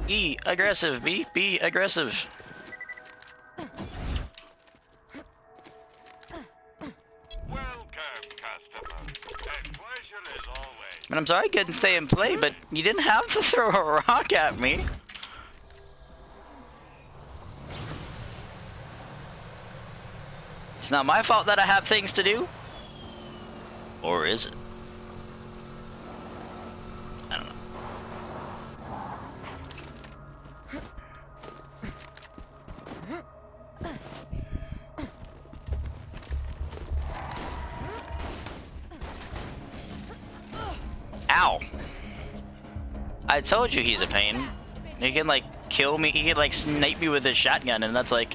Be aggressive, be aggressive. Welcome, customer. A pleasure as always. And I'm sorry I couldn't stay and play, but you didn't have to throw a rock at me. It's not my fault that I have things to do. Or is it? I don't know. Ow. I told you he's a pain. He can like kill me, he can like snipe me with his shotgun, and that's like,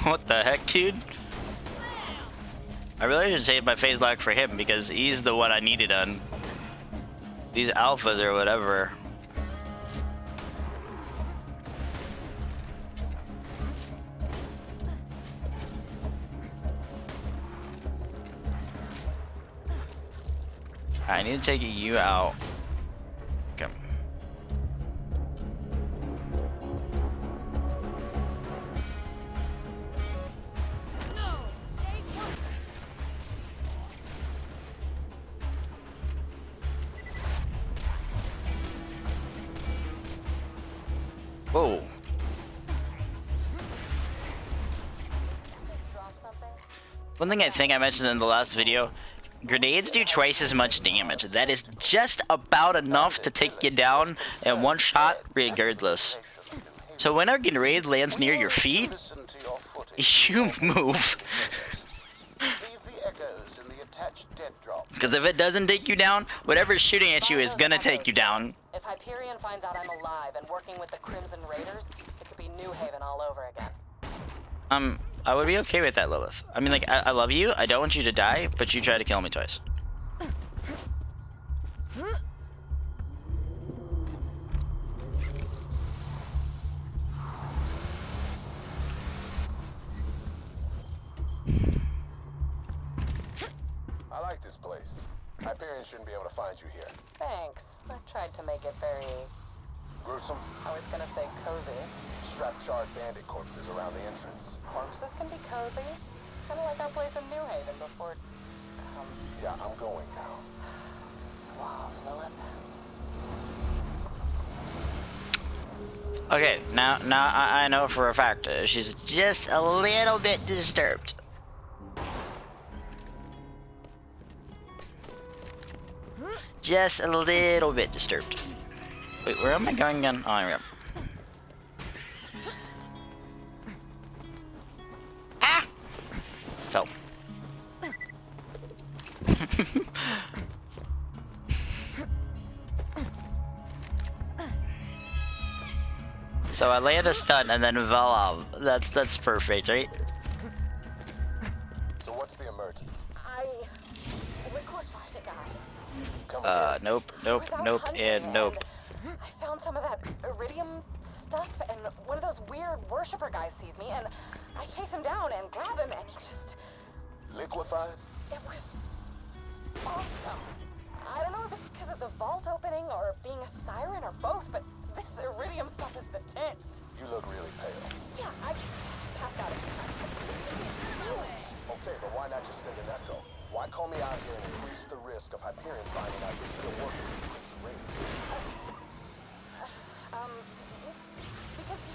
what the heck, dude? I really should save my phase lock for him because he's the one I needed on these alphas or whatever. I need to take you out. Okay. Whoa. Just drop something. One thing I think I mentioned in the last video, grenades do twice as much damage. That is just about enough to take you down in one shot regardless. So when a grenade lands near your feet, you move. Leave the echoes in the attached dead drop. Because if it doesn't take you down, whatever's shooting at you is gonna take you down. If Hyperion finds out I'm alive and working with the Crimson Raiders, it could be New Haven all over again. I would be okay with that, Lilith. I mean, like, I love you, I don't want you to die, but you tried to kill me twice. I like this place. Hyperion shouldn't be able to find you here. Thanks. I tried to make it very... Gruesome. I was gonna say cozy. Strapped charred bandit corpses around the entrance. Corpses can be cozy. Kinda like our place in New Haven before... Yeah, I'm going now. Suave, Lilith. Okay, now I know for a fact she's just a little bit disturbed. Just a little bit disturbed. Wait, where am I going again? Oh, here we go. Ah! Fell. So I land a stun and then voila. That's perfect, right? So what's the emergency? I liquefied a guy. Come again. Nope, I nope, was out nope, hunting and nope. I found some of that iridium stuff, and one of those weird worshiper guys sees me, and I chase him down and grab him, and he just... Liquefied? It was awesome. I don't know if it's because of the vault opening or being a siren or both, but this iridium stuff is the tits. You look really pale. Yeah, I passed out a few times, but this gave me a huge... Okay, but why not just send an echo? Why call me out here and increase the risk of Hyperion finding out you're still working with Prince of Rings? Because you...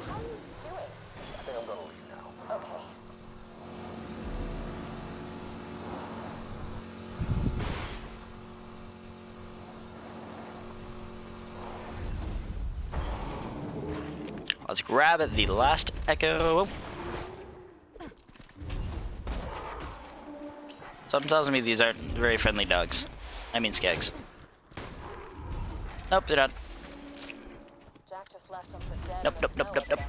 How are you doing? I think I'm gonna leave now. Okay. Let's grab it, the last echo. Something tells me these aren't very friendly dogs. I mean skags. Nope, they're not. Jack just left him for dead Nope, in the nope, snow nope, nope, over nope. there.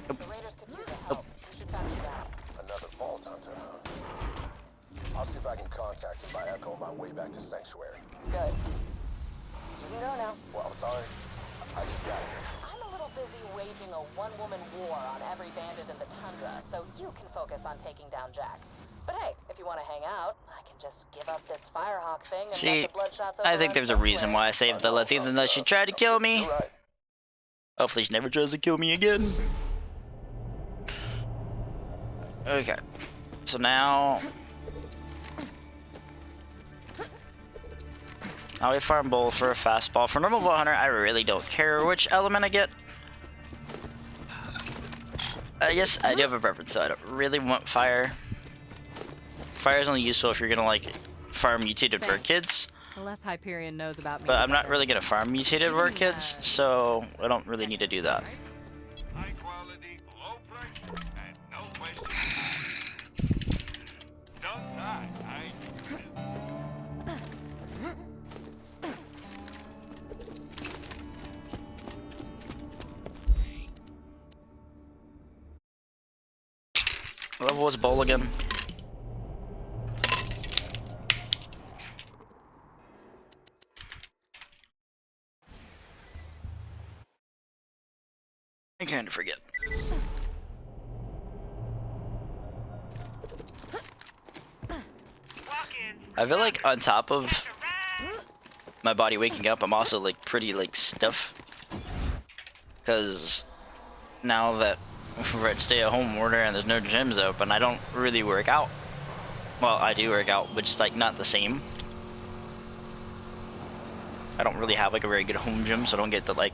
Nope. The raiders could use a help. We should track him down. Another vault hunter, huh? I'll see if I can contact him by echo on my way back to Sanctuary. Good. You can go now. Well, I'm sorry. I just got here. I'm a little busy waging a one-woman war on every bandit in the tundra, so you can focus on taking down Jack. But hey, if you want to hang out, I can just give up this Firehawk thing and See, let the Bloodshots I think overrun there's a reason Sanctuary. why I saved Lilith, even though she tried to kill me. You're right. Hopefully she never tries to kill me again. Okay. So now... Now we farm Bull for a fastball. For normal Bow Hunter, I really don't care which element I get. I guess I do have a preference, so I don't really want fire. Fire is only useful if you're gonna like farm mutated bird kids. The less Hyperion knows about me. But the I'm not better. really gonna farm mutated bird kids, so I don't really need to do that. High quality, low prices, and no questions asked. Don't die, What level was Bull again? I kind of forget. I feel like on top of my body waking up, I'm also like pretty like stiff. Because now that we're at stay-at-home order and there's no gyms open, I don't really work out. Well, I do work out, but just like not the same. I don't really have like a very good home gym, so I don't get the like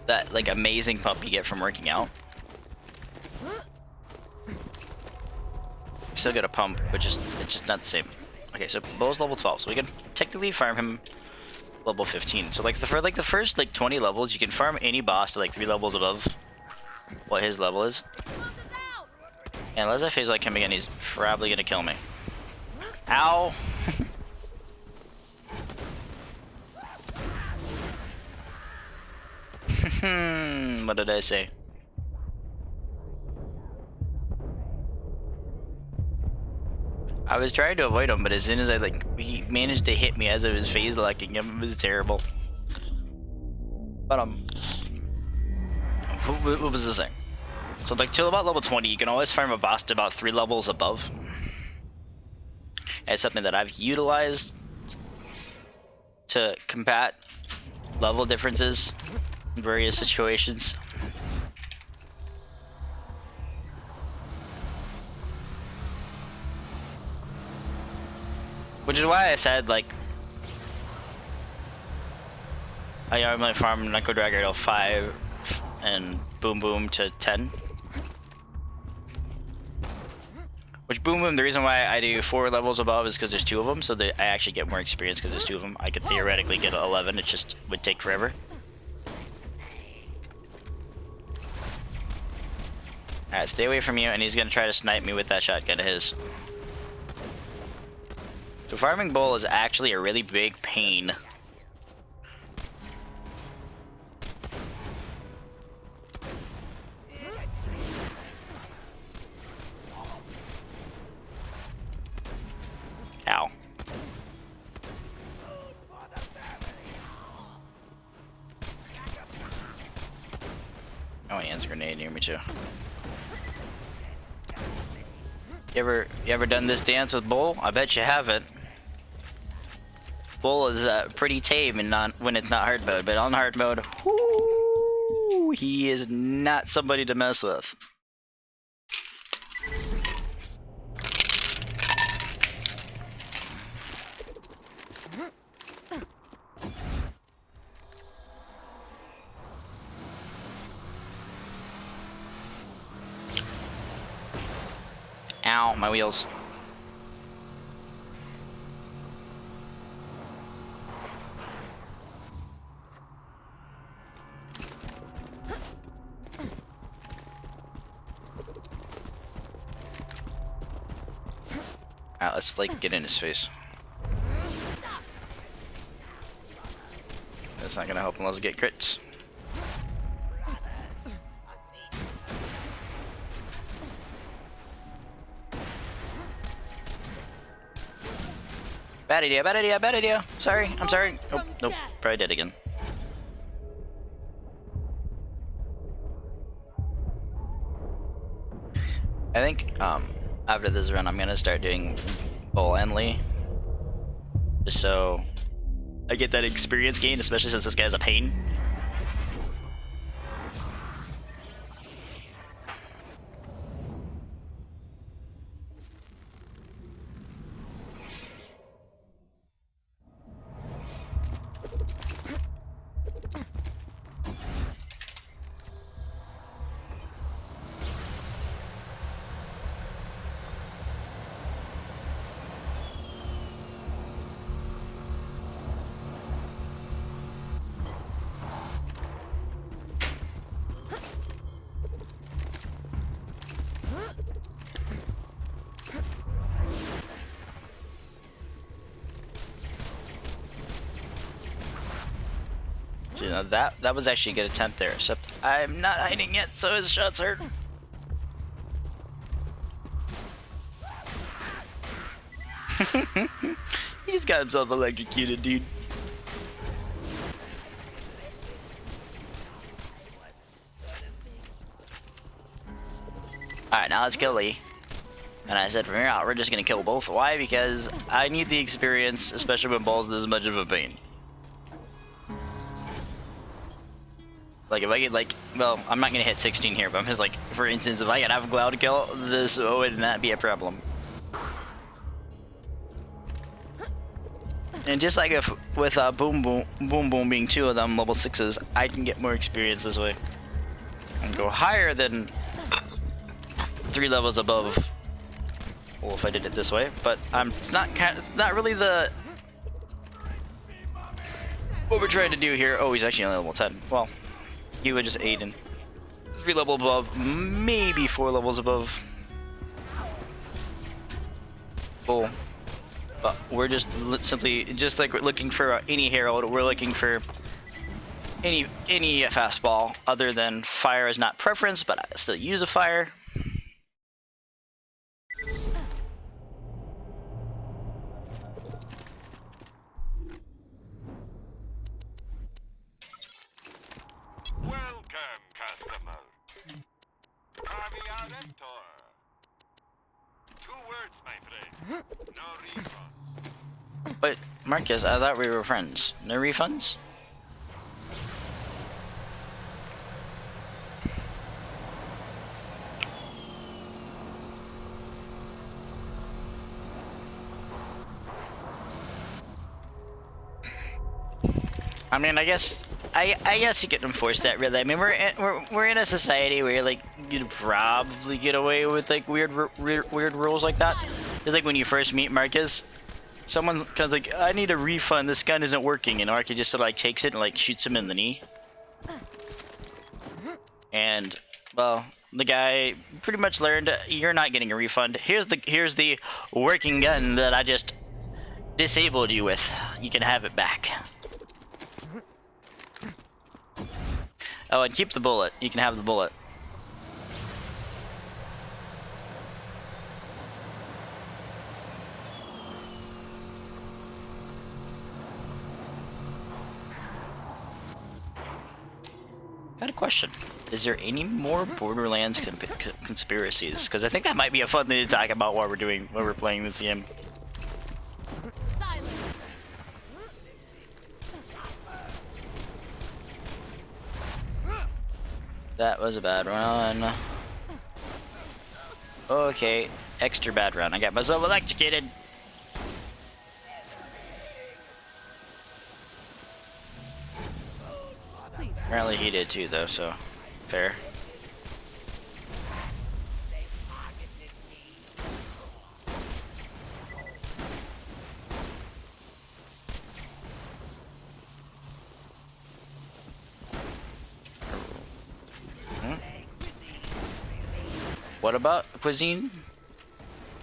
that like amazing pump you get from working out. Still get a pump, but it's just not the same. Okay, so Bo's level 12, so we can technically farm him level 15. So like for the first like 20 levels, you can farm any boss to like 3 levels above what his level is. And unless I phase like him again, he's probably gonna kill me. Ow! What did I say? I was trying to avoid him, but as soon as he managed to hit me as I was phase locking him, it was terrible. But what was this thing? So like till about level 20, you can always farm a boss to about 3 levels above. It's something that I've utilized to combat level differences in various situations. Which is why I said like I normally farm Nico Dragger to 5 and Boom Boom to 10. Which Boom Boom, the reason why I do 4 levels above is because there's 2 of them, so that I actually get more experience because there's 2 of them. I could theoretically get 11, it just would take forever. Alright, stay away from you, and he's gonna try to snipe me with that shotgun of his. So farming Bull is actually a really big pain Oh, he has a grenade near me too. You ever done this dance with Bull? I bet you haven't. Bull is pretty tame and when it's not hard mode, but on hard mode, whoo, he is not somebody to mess with. Ow, my wheels. Alright, let's like get in his face. That's not gonna help unless I get crits. Bad idea, bad idea, bad idea. Sorry, I'm sorry. Oh, nope, probably dead again. I think after this run I'm gonna start doing Bull and Lee. Just so I get that experience gain, especially since this guy's a pain. So, you know, that was actually a good attempt there, except I'm not hiding yet, so his shots hurt. He just got himself electrocuted, dude. Alright, now let's kill Lee. And I said from here out, we're just gonna kill both. Why? Because I need the experience, especially when Ball's this much of a pain. Like if I get like, well, I'm not gonna hit 16 here, but I'm just like, for instance, if I could have a cloud kill, this would not be a problem. And just like if with Boom Boom being 2 of them level 6s, I can get more experience this way and go higher than 3 levels above. Well, if I did it this way, but it's not really the what we're trying to do here. Oh, he's actually only level 10. Well. He would just aid in 3 levels above, maybe 4 levels above. Cool. But we're just simply just like we're looking for any herald. We're looking for any fastball other than fire is not preference, but I still use a fire. Welcome, customer. Caviarentor. 2 words, my friend. No refund. But Marcus, I thought we were friends. No refunds? I mean, I guess you could enforce that, really. I mean, we're in a society where like you'd probably get away with like weird rules like that. It's like when you first meet Marcus, someone comes like, I need a refund, this gun isn't working, and Marcus just sort of like takes it and like shoots him in the knee. And well, the guy pretty much learned, you're not getting a refund. Here's the working gun that I just disabled you with. You can have it back. Oh, and keep the bullet. You can have the bullet. question. Is there any more Borderlands conspiracies? Because I think that might be a fun thing to talk about while we're playing this game. Silence. That was a bad run. Okay, extra bad run. I got myself electrocuted. Please. Apparently he did too, though. So fair. What about cuisine?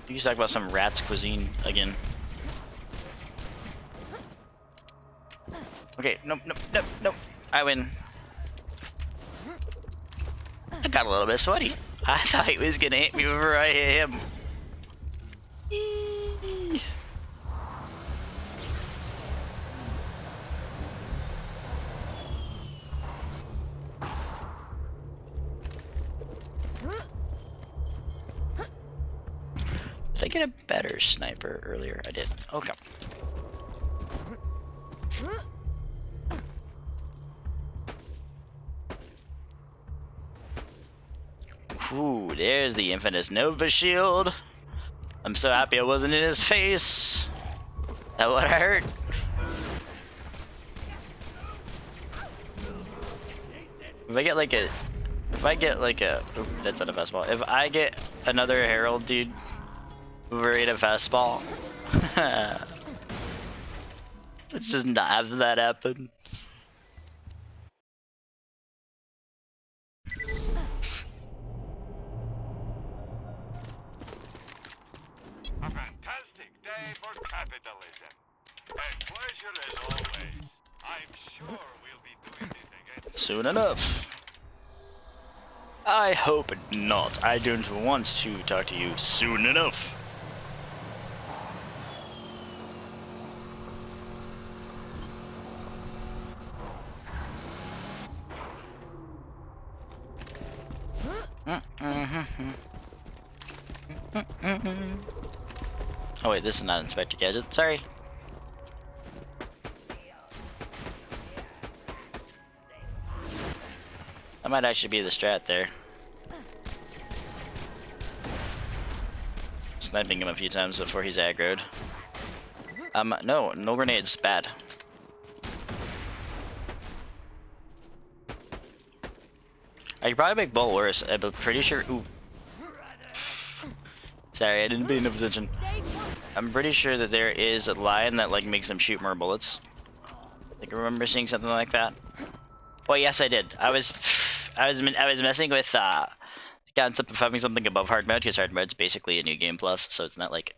You talk about some rat's cuisine again. Okay, nope, nope, nope, nope. I win. I got a little bit sweaty. I thought he was gonna hit me before I hit him. Eee. Did I get a better sniper earlier? I did. Okay. Ooh, there's the Infinite Nova shield. I'm so happy I wasn't in his face. That would hurt. If I get like a, ooh, that's not a fastball. If I get another Herald, dude, over at a fastball, let's just not have that happen. A fantastic day for capitalism. A pleasure as always. I'm sure we'll be doing this again Soon enough. I hope not. I don't want to talk to you soon enough. Oh wait, this is not Inspector Gadget. Sorry. That might actually be the strat there. Sniping him a few times before he's aggroed. No grenades. Bad. I could probably make Bull worse. I'm pretty sure. Ooh. Sorry, I didn't pay enough attention. I'm pretty sure that there is a line that like makes them shoot more bullets. I think I remember seeing something like that. Well, yes, I did. I was messing with the concept of having something above hard mode, because hard mode's basically a new game plus, so it's not like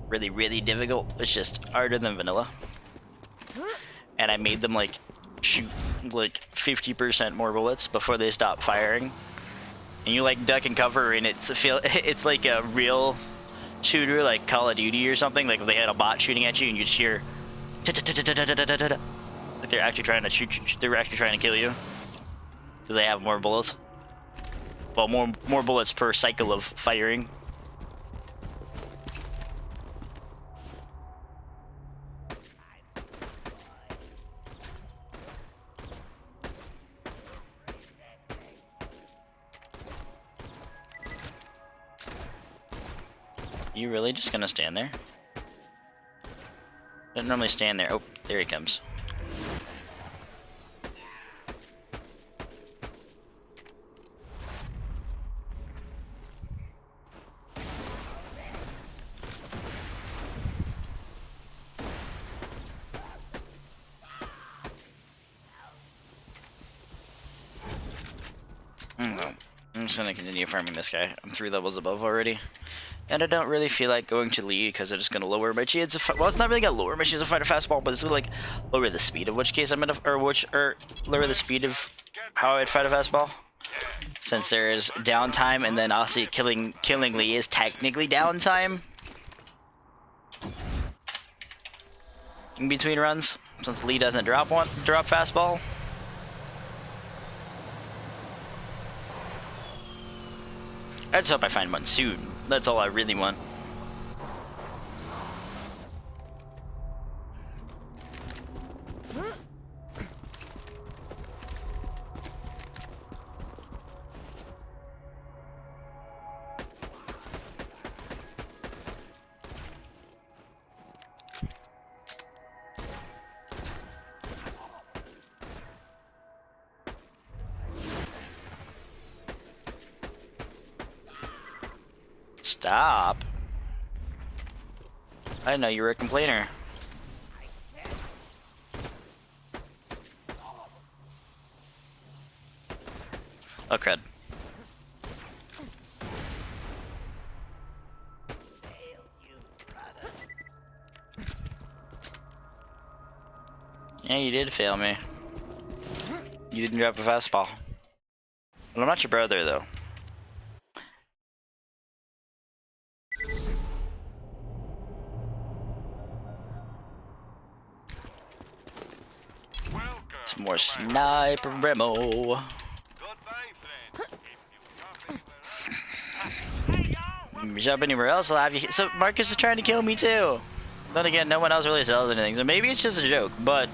really difficult. It's just harder than vanilla. And I made them like shoot like 50% more bullets before they stop firing. And you like duck and cover, and it's like a real shooter, like Call of Duty or something. Like if they had a bot shooting at you, and you just hear like they're actually trying to shoot. They're actually trying to kill you because they have more bullets. Well, more bullets per cycle of firing. You really just gonna stand there? Don't normally stand there. Oh, there he comes. I'm just gonna continue farming this guy. I'm 3 levels above already. And I don't really feel like going to lead because I'm just gonna lower my chance of well, it's not really gonna lower my chance of fighting a fastball, but it's gonna like lower the speed of which case I'm gonna lower the speed of how I'd fight a fastball. Since there is downtime, and then obviously killing Lee is technically downtime in between runs, since Lee doesn't drop fastball. I just hope I find one soon. That's all I really want. Stop. I didn't know you were a complainer. Oh crud. Yeah, you did fail me. You didn't drop a fastball. Well, I'm not your brother though. Welcome Some more to my sniper remo. Goodbye, friend. If you shop anywhere else, I'll have you. So Marcus is trying to kill me too. Then again, no one else really sells anything, so maybe it's just a joke. But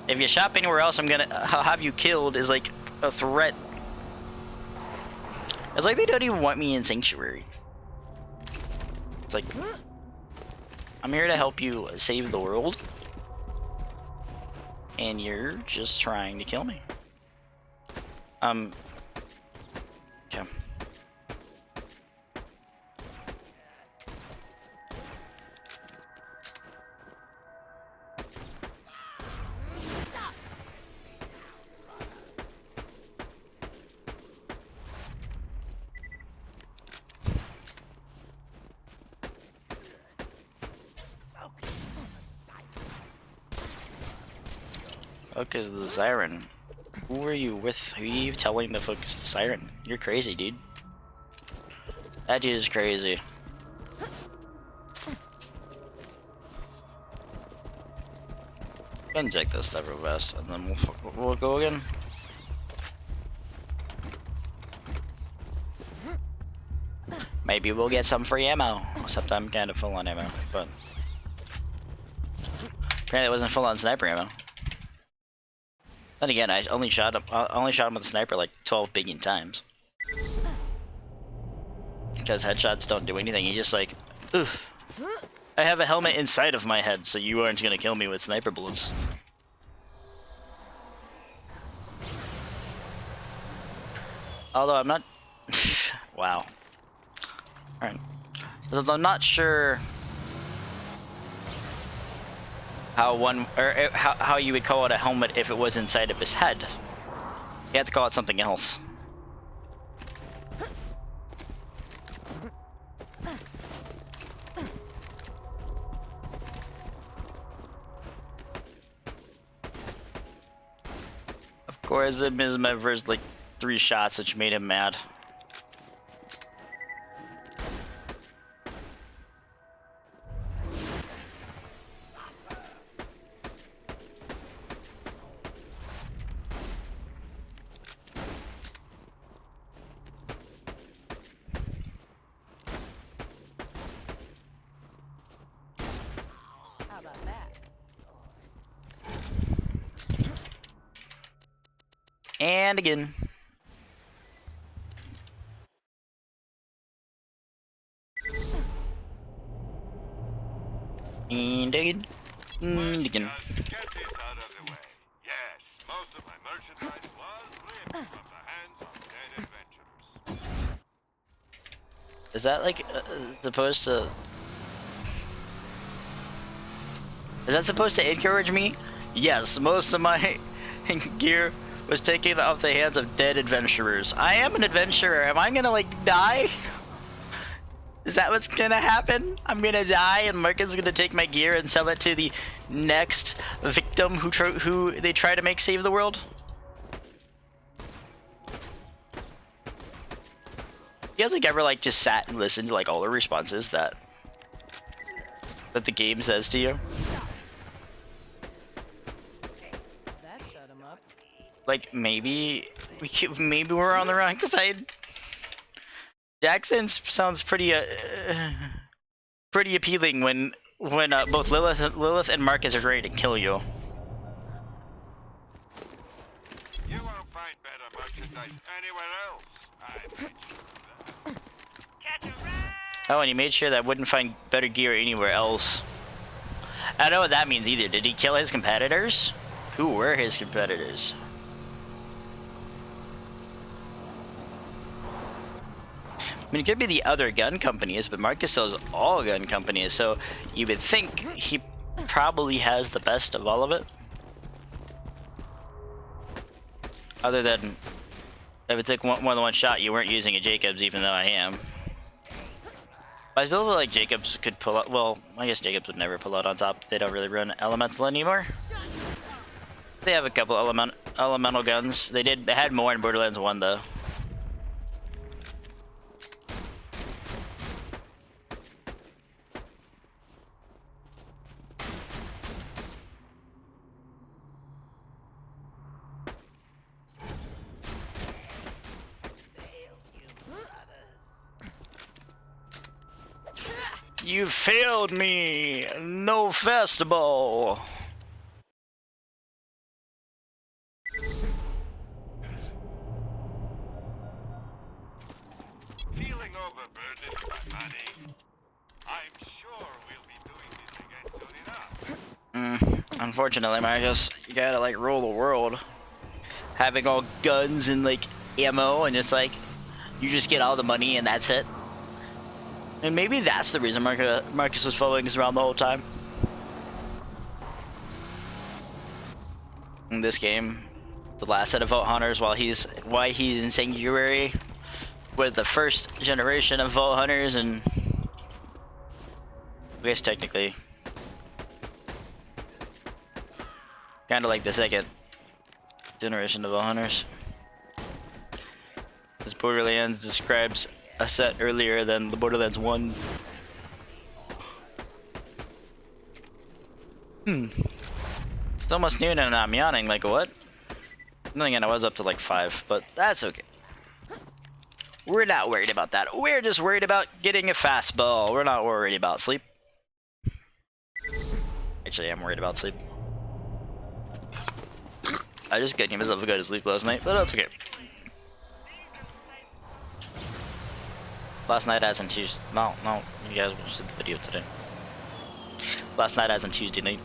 if you shop anywhere else, I'll have you killed is like a threat. It's like they don't even want me in Sanctuary. It's like I'm here to help you save the world, and you're just trying to kill me. Okay. Focus the siren. Who are you with? Who are you telling to focus the siren? You're crazy, dude. That dude is crazy. Go and check this stuff real fast, and then we'll go again. Maybe we'll get some free ammo. Except I'm kind of full on ammo, but apparently it wasn't full on sniper ammo. Then again, I only shot him with a sniper like 12 billion times. Because headshots don't do anything. You just like, oof. I have a helmet inside of my head, so you aren't gonna kill me with sniper bullets. Although I'm not. Wow. Alright. I'm not sure how you would call it a helmet if it was inside of his head. You have to call it something else. Of course, it missed my first like 3 shots, which made him mad. How about that? And again. And again. And again. Just get this out of the way. Yes, most of my merchandise was ripped from the hands of dead adventurers. Is that like supposed to? Is that supposed to encourage me? Yes, most of my gear was taken off the hands of dead adventurers. I am an adventurer. Am I gonna like die? Is that what's gonna happen? I'm gonna die and Marcus is gonna take my gear and sell it to the next victim who they try to make save the world? You guys like ever like just sat and listened to like all the responses that the game says to you? That shut him up. Like maybe we're on the wrong side. Jackson sounds pretty pretty appealing when both Lilith and Marcus are ready to kill you. You won't find better merchandise anywhere else. I made sure of that. Catch a ride! Oh, and he made sure that I wouldn't find better gear anywhere else. I don't know what that means either. Did he kill his competitors? Who were his competitors? I mean, it could be the other gun companies, but Marcus sells all gun companies, so you would think he probably has the best of all of it. Other than if it took more than one shot, you weren't using a Jacobs, even though I am. I still feel like Jacobs could pull out. Well, I guess Jacobs would never pull out on top. They don't really run elemental anymore. They have a couple elemental guns. They had more in Borderlands 1 though. You failed me! No festival! Feeling overburdened by money? I'm sure we'll be doing this again soon enough. Unfortunately, Marcus, you gotta like rule the world. Having all guns and like ammo, and it's like you just get all the money and that's it. And maybe that's the reason Marcus was following us around the whole time. In this game, the last set of Vault Hunters, why he's in Sanctuary, with the first generation of Vault Hunters, and I guess technically, kind of like the second generation of Vault Hunters. Because Borderlands describes a set earlier than the Borderlands 1. It's almost noon and I'm yawning, like what? Then again, I was up to like 5, but that's okay. We're not worried about that. We're just worried about getting a fastball. We're not worried about sleep. Actually, I'm worried about sleep. I just couldn't give myself a good sleep last night, but that's okay. Last night as in Tuesday. No, you guys watched the video today. Last night as in Tuesday night.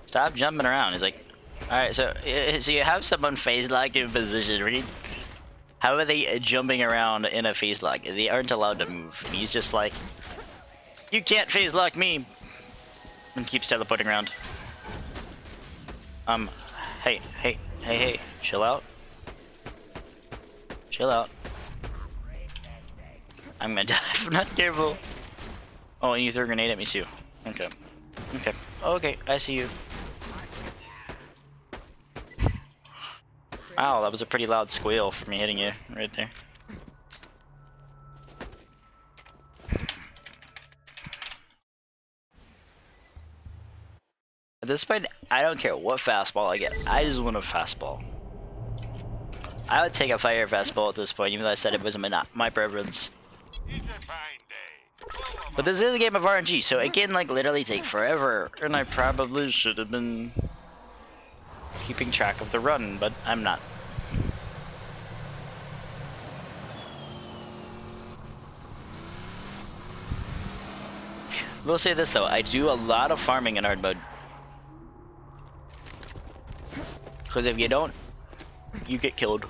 Stop jumping around. He's like, alright, so you have someone phase locked in position, right? How are they jumping around in a phase lock? They aren't allowed to move. And he's just like, you can't phase lock me! And keeps teleporting around. Hey, chill out. Chill out. I'm gonna die if I'm not careful. Oh, and you threw a grenade at me too. Okay. Okay, I see you. Wow, that was a pretty loud squeal for me hitting you right there. At this point, I don't care what fastball I get. I just want a fastball. I would take a fire fastball at this point, even though I said it wasn't my preference. It's a fine day. But this is a game of RNG, so it can like literally take forever, and I probably should have been keeping track of the run, but I'm not. We'll say this though, I do a lot of farming in hard mode. Because if you don't, you get killed.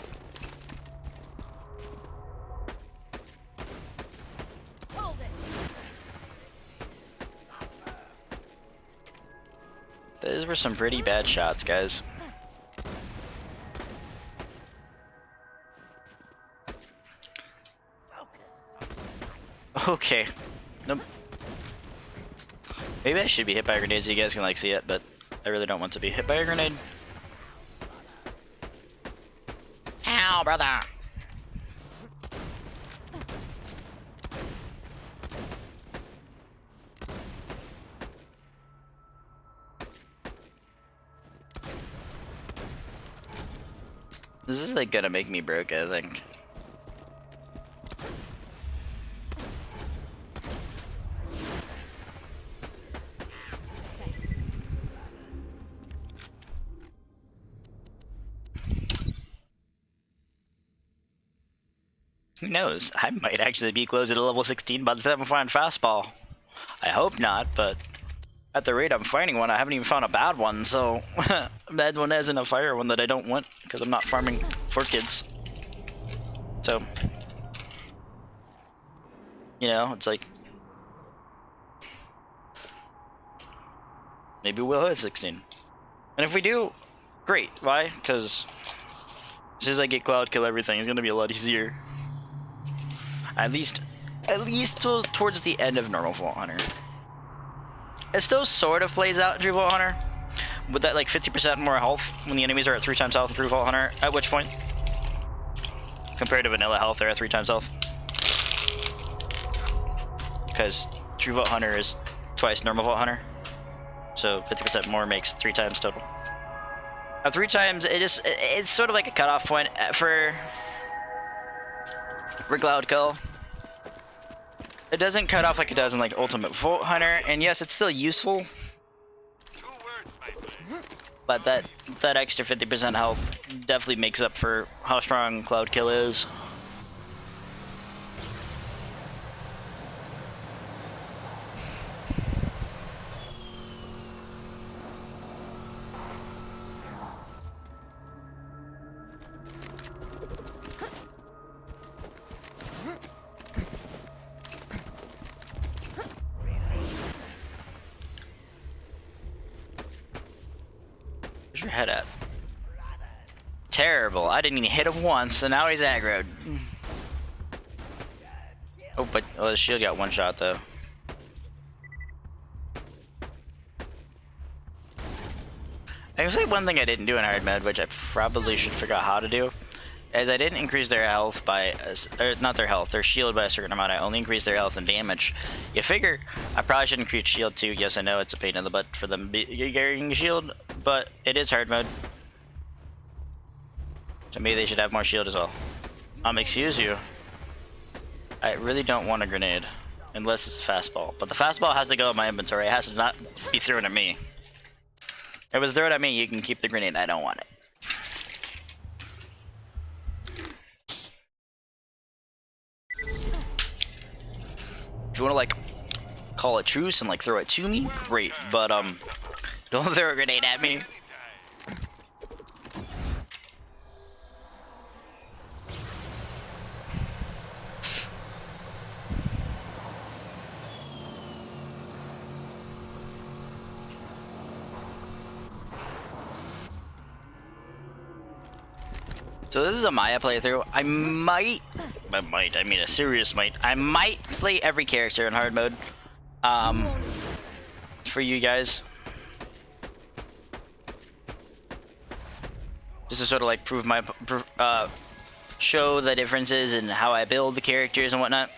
Those were some pretty bad shots, guys. Okay. Nope. Maybe I should be hit by a grenade so you guys can like see it, but I really don't want to be hit by a grenade. Ow, brother. This is like gonna make me broke, I think. Who knows? I might actually be closer to level 16 by the time I find fastball. I hope not, but at the rate I'm finding one, I haven't even found a bad one, so a bad one isn't a fire one that I don't want because I'm not farming for kids. So, you know, it's like maybe we'll hit 16. And if we do, great. Why? Because as soon as I get cloud kill everything, it's gonna be a lot easier. At least towards the end of normal Vault Hunter. It still sort of plays out in True Vault Hunter, with that like 50% more health when the enemies are at 3 times health in True Vault Hunter. At which point, compared to vanilla health, they're at 3 times health. Because True Vault Hunter is twice normal Vault Hunter, so 50% more makes 3 times total. At 3 times, it's sort of like a cutoff point for Cloud Kill. It doesn't cut off like it does in like Ultimate Vault Hunter, and yes, it's still useful. But that extra 50% health definitely makes up for how strong Cloud Kill is. Where's your head at? Terrible. I didn't even hit him once, and now he's aggroed. Oh, but his shield got one shot though. I can say one thing I didn't do in hard mode, which I probably should figure out how to do, is I didn't increase their health by, not their health, their shield by a certain amount. I only increased their health and damage. You figure I probably should increase shield too. Yes, I know it's a pain in the butt for them carrying shield, but it is hard mode. To me, they should have more shield as well. Excuse you. I really don't want a grenade, unless it's a fastball. But the fastball has to go in my inventory. It has to not be thrown at me. If it was thrown at me, you can keep the grenade. I don't want it. If you want to like call a truce and like throw it to me, great. But don't throw a grenade at me. So this is a Maya playthrough. I mean a serious might. I might play every character in hard mode. For you guys. Just to sort of like prove my, show the differences in how I build the characters and whatnot.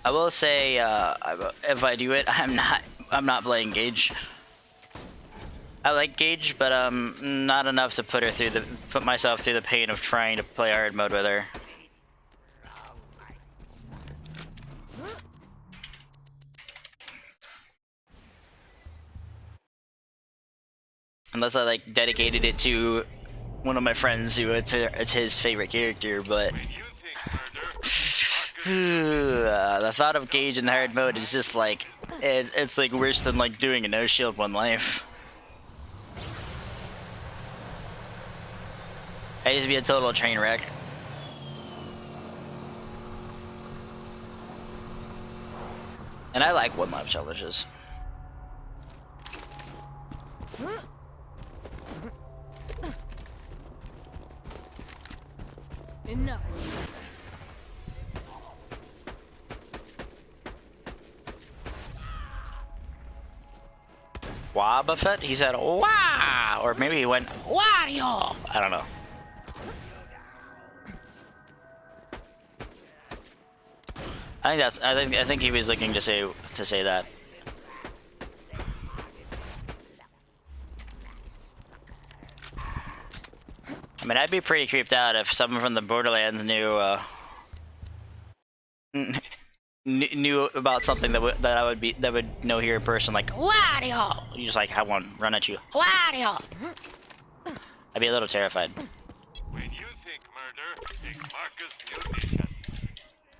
I will say, if I do it, I'm not playing Gage. I like Gage, but not enough to put myself through the pain of trying to play hard mode with her. Unless I like dedicated it to one of my friends who it's his favorite character, but the thought of Gage in hard mode is just like it's like worse than like doing a no shield one life. I used to be a total train wreck. And I like one life challenges. Enough. Wabafet? He said wah, or maybe he went Wario. I don't know. I think he was looking to say that. I mean, I'd be pretty creeped out if someone from the Borderlands knew knew about something that would know here in person. Like, Wario! You just like have one run at you. Wario! I'd be a little terrified. When you think murder, think Marcus munitions.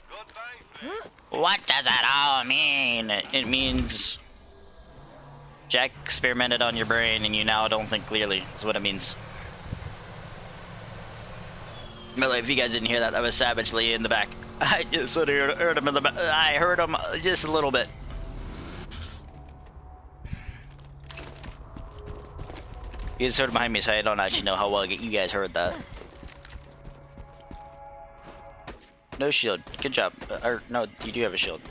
Goodbye, friend. What does that all mean? It means Jack experimented on your brain and you now don't think clearly. That's what it means. By the way, if you guys didn't hear that, that was Savage Lee in the back. I just sort of heard him in the back. I heard him just a little bit. He's sort of behind me, so I don't actually know how well you guys heard that. No shield. Good job. Or no, you do have a shield.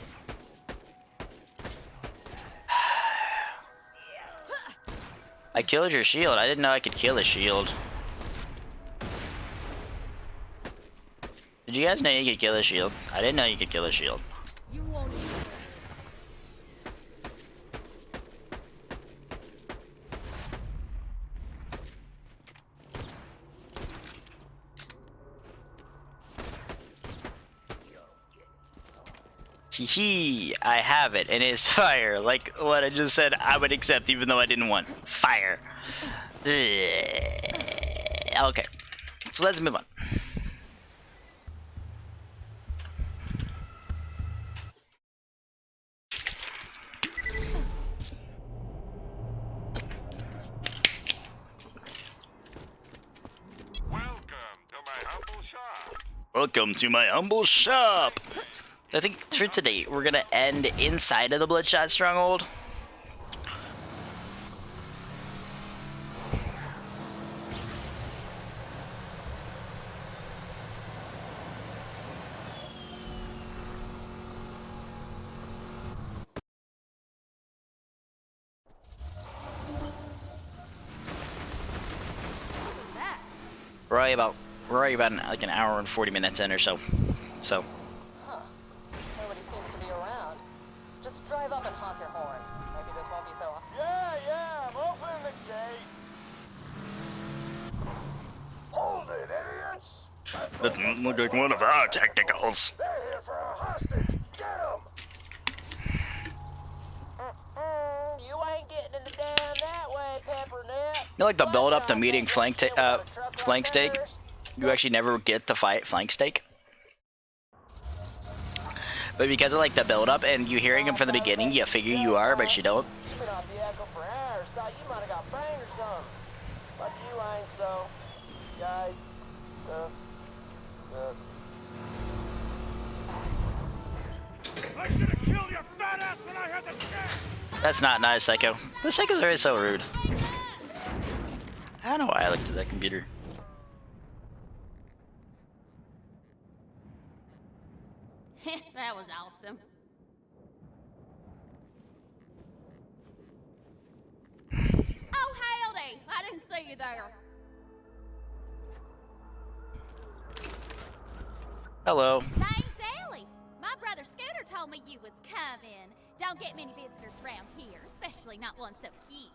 I killed your shield. I didn't know I could kill a shield. Did you guys know you could kill a shield? I didn't know you could kill a shield. You won't even this. Hee, I have it, and it's fire. Like what I just said, I would accept even though I didn't want fire. Okay, so let's move on. Welcome to my humble shop. I think for today we're gonna end inside of the Bloodshot Stronghold. We're already about like an hour and 40 minutes in or so. So. Huh. Nobody seems to be around. Just drive up and honk your horn. Maybe this won't be so... Yeah, I'm opening the gate. Hold it, idiots! Doesn't look like one of our technicals. They're here for a hostage. Get them! You ain't getting in the dam that way, Peppernet. You know, like the build up to meeting flank steak. You actually never get to fight flank steak. But because of like the build up and you hearing him from the beginning, you figure you are, but you don't. You've been off the echo for hours. Thought you might have got banged or something. But you ain't so. Guy, stuff. I should have killed your fat ass when I had the chance! That's not nice, Psycho. The Psychos are always so rude. I don't know why I looked at that computer. That was awesome. Oh, howdy! I didn't see you there. Hello. Name's Ellie. My brother Scooter told me you was coming. Don't get many visitors around here, especially not one so cute.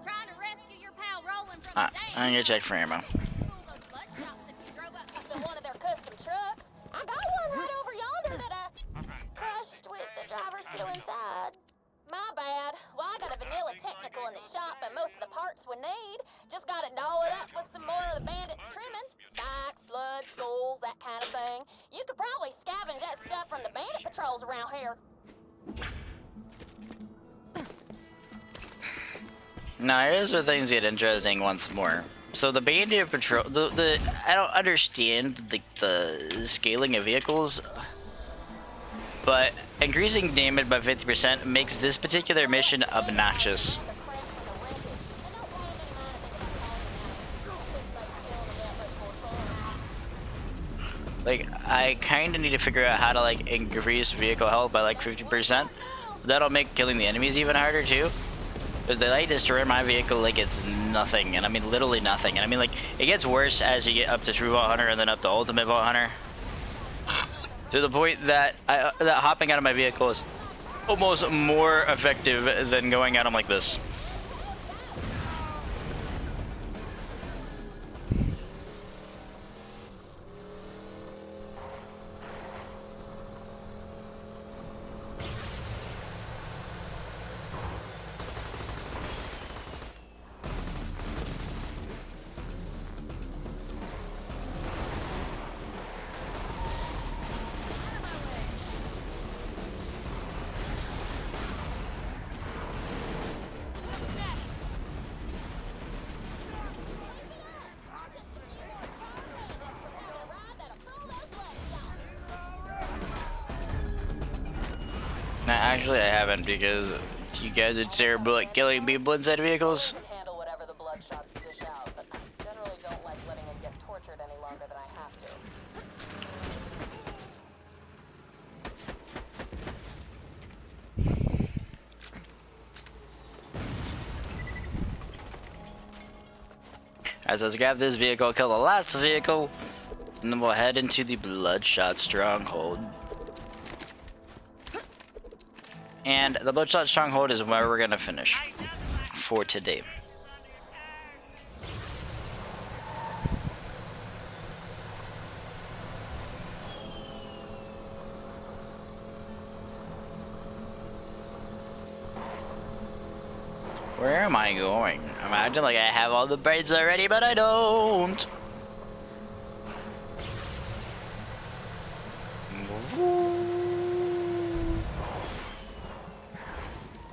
Trying to rescue your pal Roland from the dam. I'm gonna check for ammo. One of their custom trucks. I got one right over yonder that I crushed with the driver still inside. My bad. Well, I got a vanilla technical in the shop, but most of the parts we need. Just gotta doll it up with some more of the bandits' trimmings. Spikes, blood, skulls, that kind of thing. You could probably scavenge that stuff from the bandit patrols around here. Now here's where things get interesting once more. So the bandit patrol, I don't understand the scaling of vehicles, but increasing damage by 50% makes this particular mission obnoxious. Like, I kind of need to figure out how to like increase vehicle health by like 50%. That'll make killing the enemies even harder too. Because they like destroy my vehicle like it's nothing, and I mean literally nothing. And I mean like, it gets worse as you get up to True Vault Hunter and then up to Ultimate Vault Hunter. To the point that that hopping out of my vehicle is almost more effective than going at them like this. Nah, actually I haven't, because you guys are terrible at killing people inside vehicles. I can handle whatever the Bloodshots dish out, but I generally don't like letting him get tortured any longer than I have to. As let's grab this vehicle, kill the last vehicle, and then we'll head into the Bloodshot Stronghold. And the Bloodshot Stronghold is where we're gonna finish for today. Where am I going? Imagine like I have all the braids already, but I don't.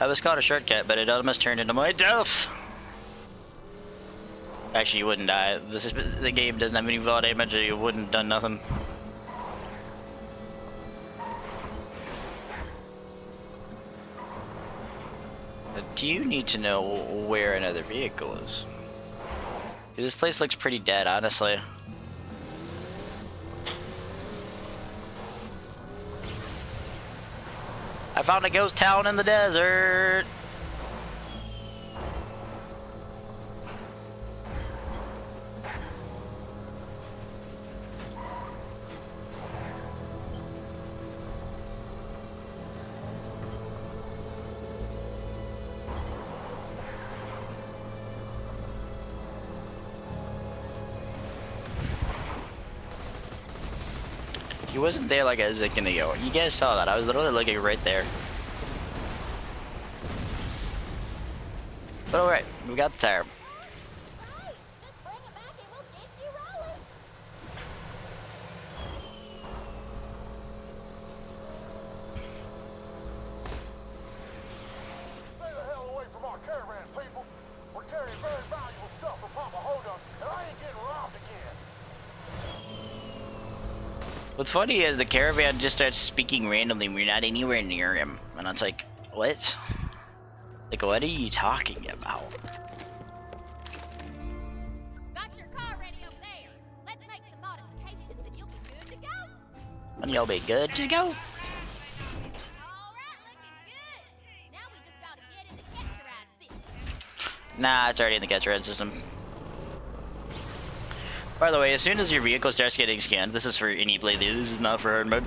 That was called a shortcut, but it almost turned into my death. Actually, you wouldn't die. The game doesn't have any fall damage, or you wouldn't have done nothing. Do you need to know where another vehicle is? This place looks pretty dead, honestly. I found a ghost town in the desert. He wasn't there like a second ago. You guys saw that. I was literally looking right there. But alright, we got the tire. Right, just bring it back and we'll get you rolling. Stay the hell away from our caravan, people. We're carrying very valuable stuff for Papa Hodunk, and I ain't getting robbed again. What's funny is the caravan just starts speaking randomly. We're not anywhere near him. And it's like, what? Like, what are you talking about? Got your car ready over there. Let's make some modifications and you'll be good to go. And you'll be good to go. All right, looking good. Now we just gotta get in the catch-a-ride system. Nah, it's already in the catch-a-ride system. By the way, as soon as your vehicle starts getting scanned, this is for any playthrough, this is not for hard mode.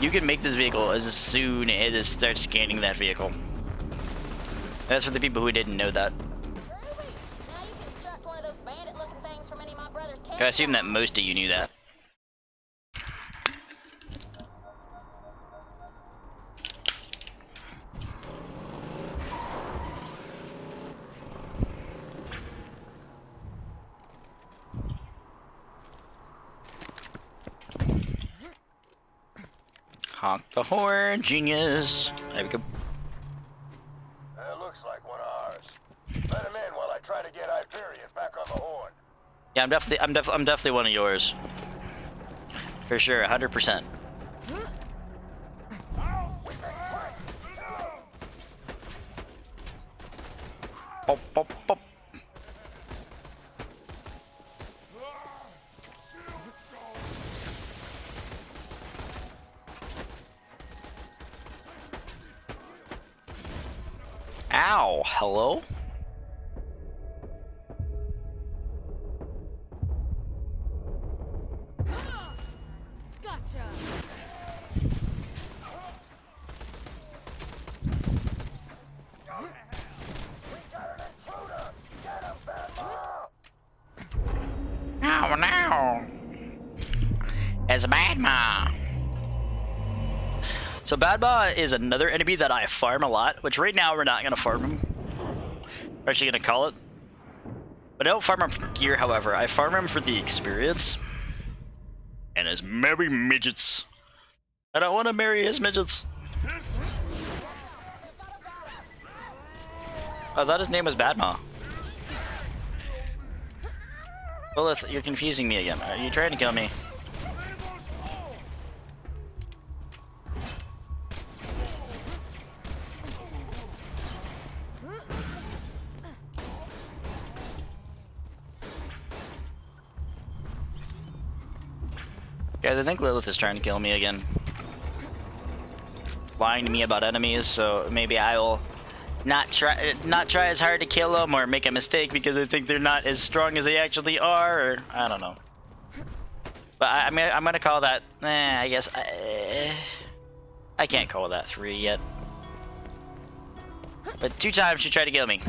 You can make this vehicle as soon as it starts scanning that vehicle. That's for the people who didn't know that. Groovy! Now you can strut one of those bandit-looking things from any of my brother's I assume that campgrounds. most of you knew that. Honk the horn, genius. There we go. That looks like one of ours. Let him in while I try to get Hyperion back on the horn. Yeah, I'm definitely one of yours. For sure, 100%. Pop, pop, pop. Ow, hello? Gotcha. We got an intruder! Get him, Batman! Oh no! It's Badma! So Badma is another enemy that I farm a lot, which right now we're not gonna farm him. We're actually gonna call it. But I don't farm him for gear, however. I farm him for the experience. And his merry midgets. I don't want to marry his midgets. I thought his name was Badma. Lilith, you're confusing me again. Are you trying to kill me? Guys, I think Lilith is trying to kill me again. Lying to me about enemies, so maybe I will not try as hard to kill them or make a mistake because I think they're not as strong as they actually are, or I don't know. But I'm gonna call that. I guess I can't call that 3 yet. But 2 times she tried to kill me.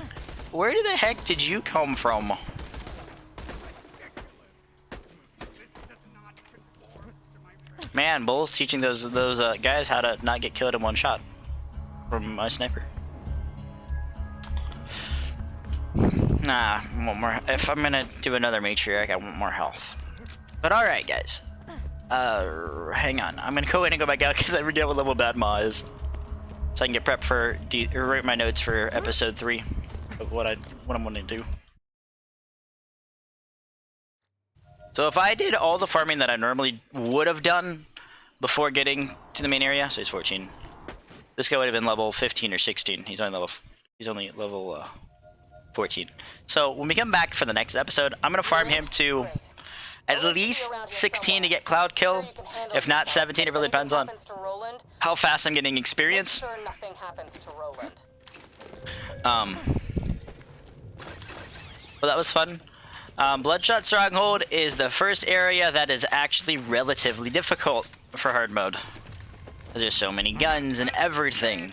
Where the heck did you come from? Man, Bull's teaching those guys how to not get killed in 1 shot from my sniper. Nah, I want more. If I'm gonna do another matriarch, I want more health. But alright, guys. Hang on. I'm gonna go in and go back out because I forget what level Bad Ma is. So I can get prepped for, write my notes for episode 3 of what I'm gonna do. So if I did all the farming that I normally would have done before getting to the main area, so he's 14. This guy would have been level 15 or 16. He's only level 14. So when we come back for the next episode, I'm gonna farm him to at least 16 to get Cloud Kill. If not 17, it really depends on how fast I'm getting experience. Well, that was fun. Bloodshot Stronghold is the first area that is actually relatively difficult for hard mode. There's so many guns and everything.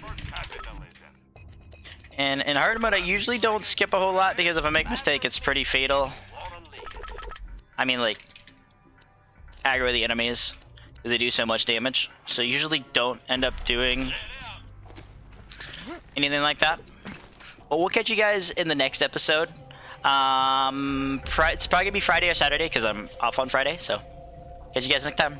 And in hard mode, I usually don't skip a whole lot because if I make a mistake, it's pretty fatal. I mean, like, aggro the enemies because they do so much damage. So I usually don't end up doing anything like that. But we'll catch you guys in the next episode. It's probably gonna be Friday or Saturday because I'm off on Friday. So catch you guys next time.